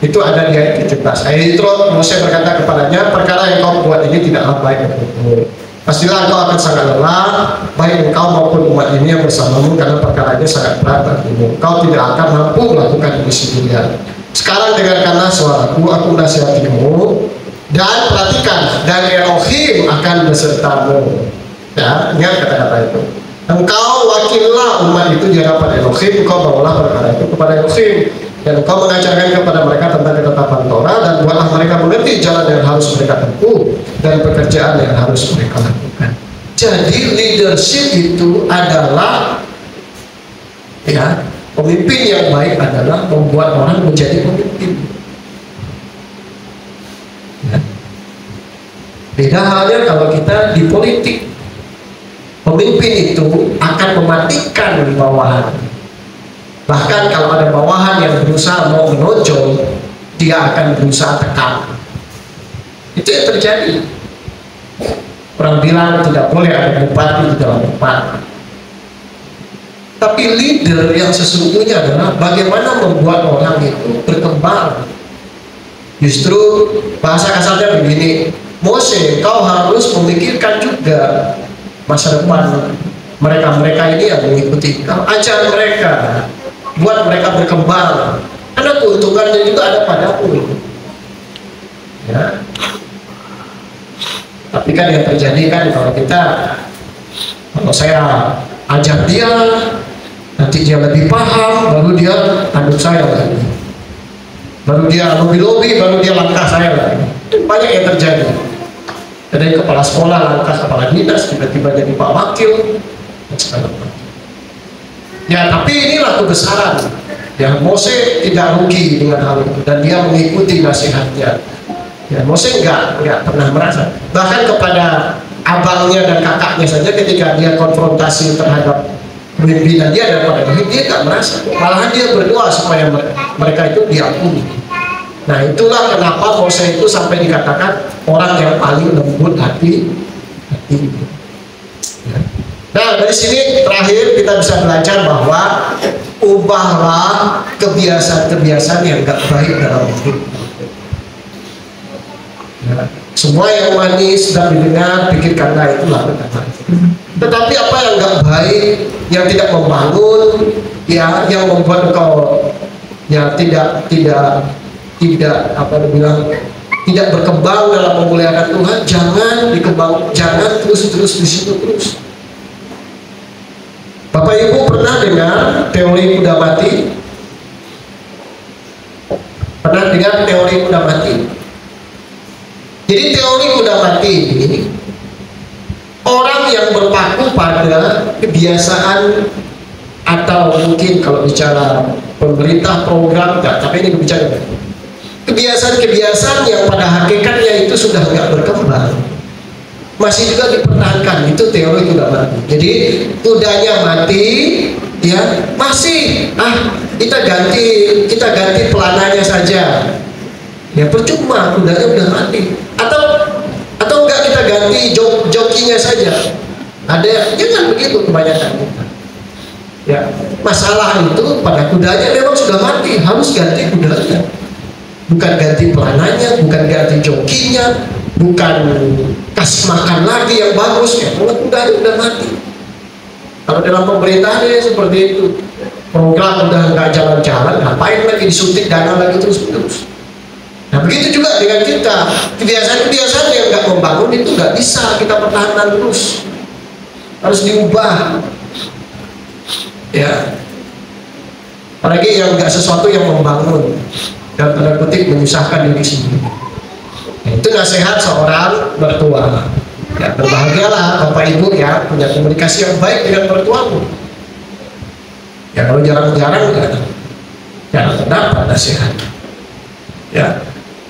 itu ada di ayat 17. Ayat itu Mose berkata kepadanya, perkara yang kau buat ini tidaklah baik untukmu. Pastilah engkau akan sangat lelah, baik engkau maupun umat ini yang bersamamu, karena perkaranya sangat berat bagimu. Kau tidak akan mampu melakukan ini sendirian. Sekarang dengarkanlah suaraku, aku menasihatimu, dan perhatikan, dan Elohim akan besertamu. Ya, ingat kata-kata itu. Engkau wakillah umat itu di hadapan Elohim, engkau bawalah perkara itu kepada Elohim, dan engkau mengajarkan kepada mereka tentang ketetapan Torah, dan buatlah mereka mengerti jalan yang harus mereka tempuh dan pekerjaan yang harus mereka lakukan. Jadi leadership itu adalah, ya, pemimpin yang baik adalah membuat orang menjadi pemimpin. Ya. Beda halnya kalau kita di politik. Pemimpin itu akan mematikan bawahan. Bahkan kalau ada bawahan yang berusaha mau menonjol, dia akan berusaha tekan. Itu yang terjadi. Orang bilang tidak boleh ada bupati di dalam tempat. Tapi leader yang sesungguhnya adalah bagaimana membuat orang itu berkembang. Justru bahasa kasarnya begini, Mose, kau harus memikirkan juga masa depan mereka ini yang mengikuti. Kau ajar mereka, buat mereka berkembang, karena keuntungannya juga ada padamu. Ya. Tapi kan yang terjadi kan kalau saya ajar dia, nanti dia lebih paham, baru dia tanduk saya lagi, baru dia lobi-lobi, baru dia langkah saya lagi. Banyak yang terjadi. Dari kepala sekolah langkah kepala dinas, tiba-tiba jadi pak wakil, dan segala macam. Ya, tapi inilah kebesaran. Ya, Mose tidak rugi dengan hal itu, dan dia mengikuti nasihatnya. Ya, Mose enggak pernah merasa. Bahkan kepada abangnya dan kakaknya saja, ketika dia konfrontasi terhadap pimpinan dia dan pada dia enggak merasa. Malahan dia berdoa supaya mereka itu diampuni. Nah, itulah kenapa Mose itu sampai dikatakan orang yang paling lembut hati. Nah, dari sini terakhir kita bisa belajar bahwa ubahlah kebiasaan-kebiasaan yang gak baik dalam hidup. Ya, semua yang manis sedang didengar, pikirkanlah itulah perkataan. Tetapi apa yang gak baik, yang tidak membangun, ya, yang membuat engkau ya tidak tidak berkembang dalam memuliakan Tuhan, jangan terus di situ terus. Bapak Ibu pernah dengar teori kuda mati? Pernah dengar teori kuda mati? Jadi teori kuda mati ini orang yang berpaku pada kebiasaan, atau mungkin kalau bicara pemerintah program, tapi ini bicara kebiasaan-kebiasaan yang pada hakikatnya itu sudah nggak berkembang, masih juga dipertahankan. Itu teori kuda mati. Jadi kudanya mati, ya masih kita ganti pelananya saja, ya percuma, kudanya udah mati. Atau enggak, kita ganti jokinya saja. Ada, jangan begitu kebanyakan. Ya, masalah itu pada kudanya memang sudah mati, harus ganti kudanya. Bukan ganti pelananya, bukan ganti jokinya, bukan kasih makan lagi yang bagus, ya udah mati. Kalau dalam pemerintahan ini seperti itu, program udah nggak jalan-jalan, ngapain lagi disuntik dana lagi terus-terus. Nah, begitu juga dengan kita, kebiasaan-kebiasaan yang nggak membangun itu nggak bisa kita pertahankan terus, harus diubah. Ya, apalagi yang nggak sesuatu yang membangun, dan tanda kutip menyusahkan diri sendiri. Nah, itu nasihat seorang mertua. Ya, berbahagialah Bapak Ibu ya, punya komunikasi yang baik dengan mertuamu. Ya, kalau jarang-jarang jangan terdapat nasihat. Ya,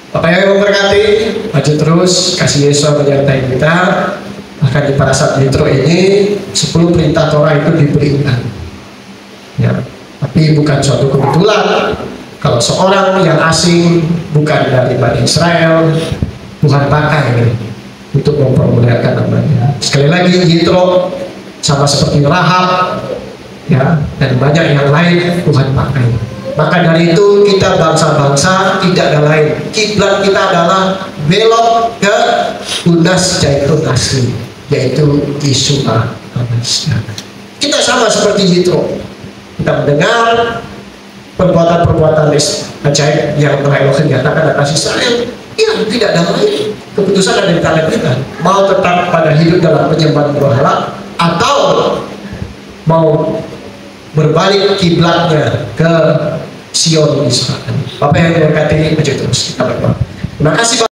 Bapak yang memberkati, maju terus, kasih Yesus menyertai kita. Bahkan di Parasat Nitro ini 10 perintah Torah itu diberikan. Ya, tapi bukan suatu kebetulan. Kalau seorang yang asing, bukan dari Bani Israel, Tuhan pakai untuk mempermuliakan namanya. Sekali lagi, Yitro sama seperti Rahab, ya, dan banyak yang lain Tuhan pakai. Maka dari itu kita bangsa-bangsa tidak ada lain. Kiblat kita adalah belok ke tunas Zaitun asli, yaitu Yeshua Al-Masih. Kita sama seperti Yitro. Kita mendengar perbuatan-perbuatan ajaib yang telah Elohim nyatakan atas Israel, ya tidak ada lain keputusan ada di tangan kita. Mau tetap pada hidup dalam penyembahan berhala atau mau berbalik kiblatnya ke Sion Israel. Bapak yang memberkati, maju terus. Terima kasih.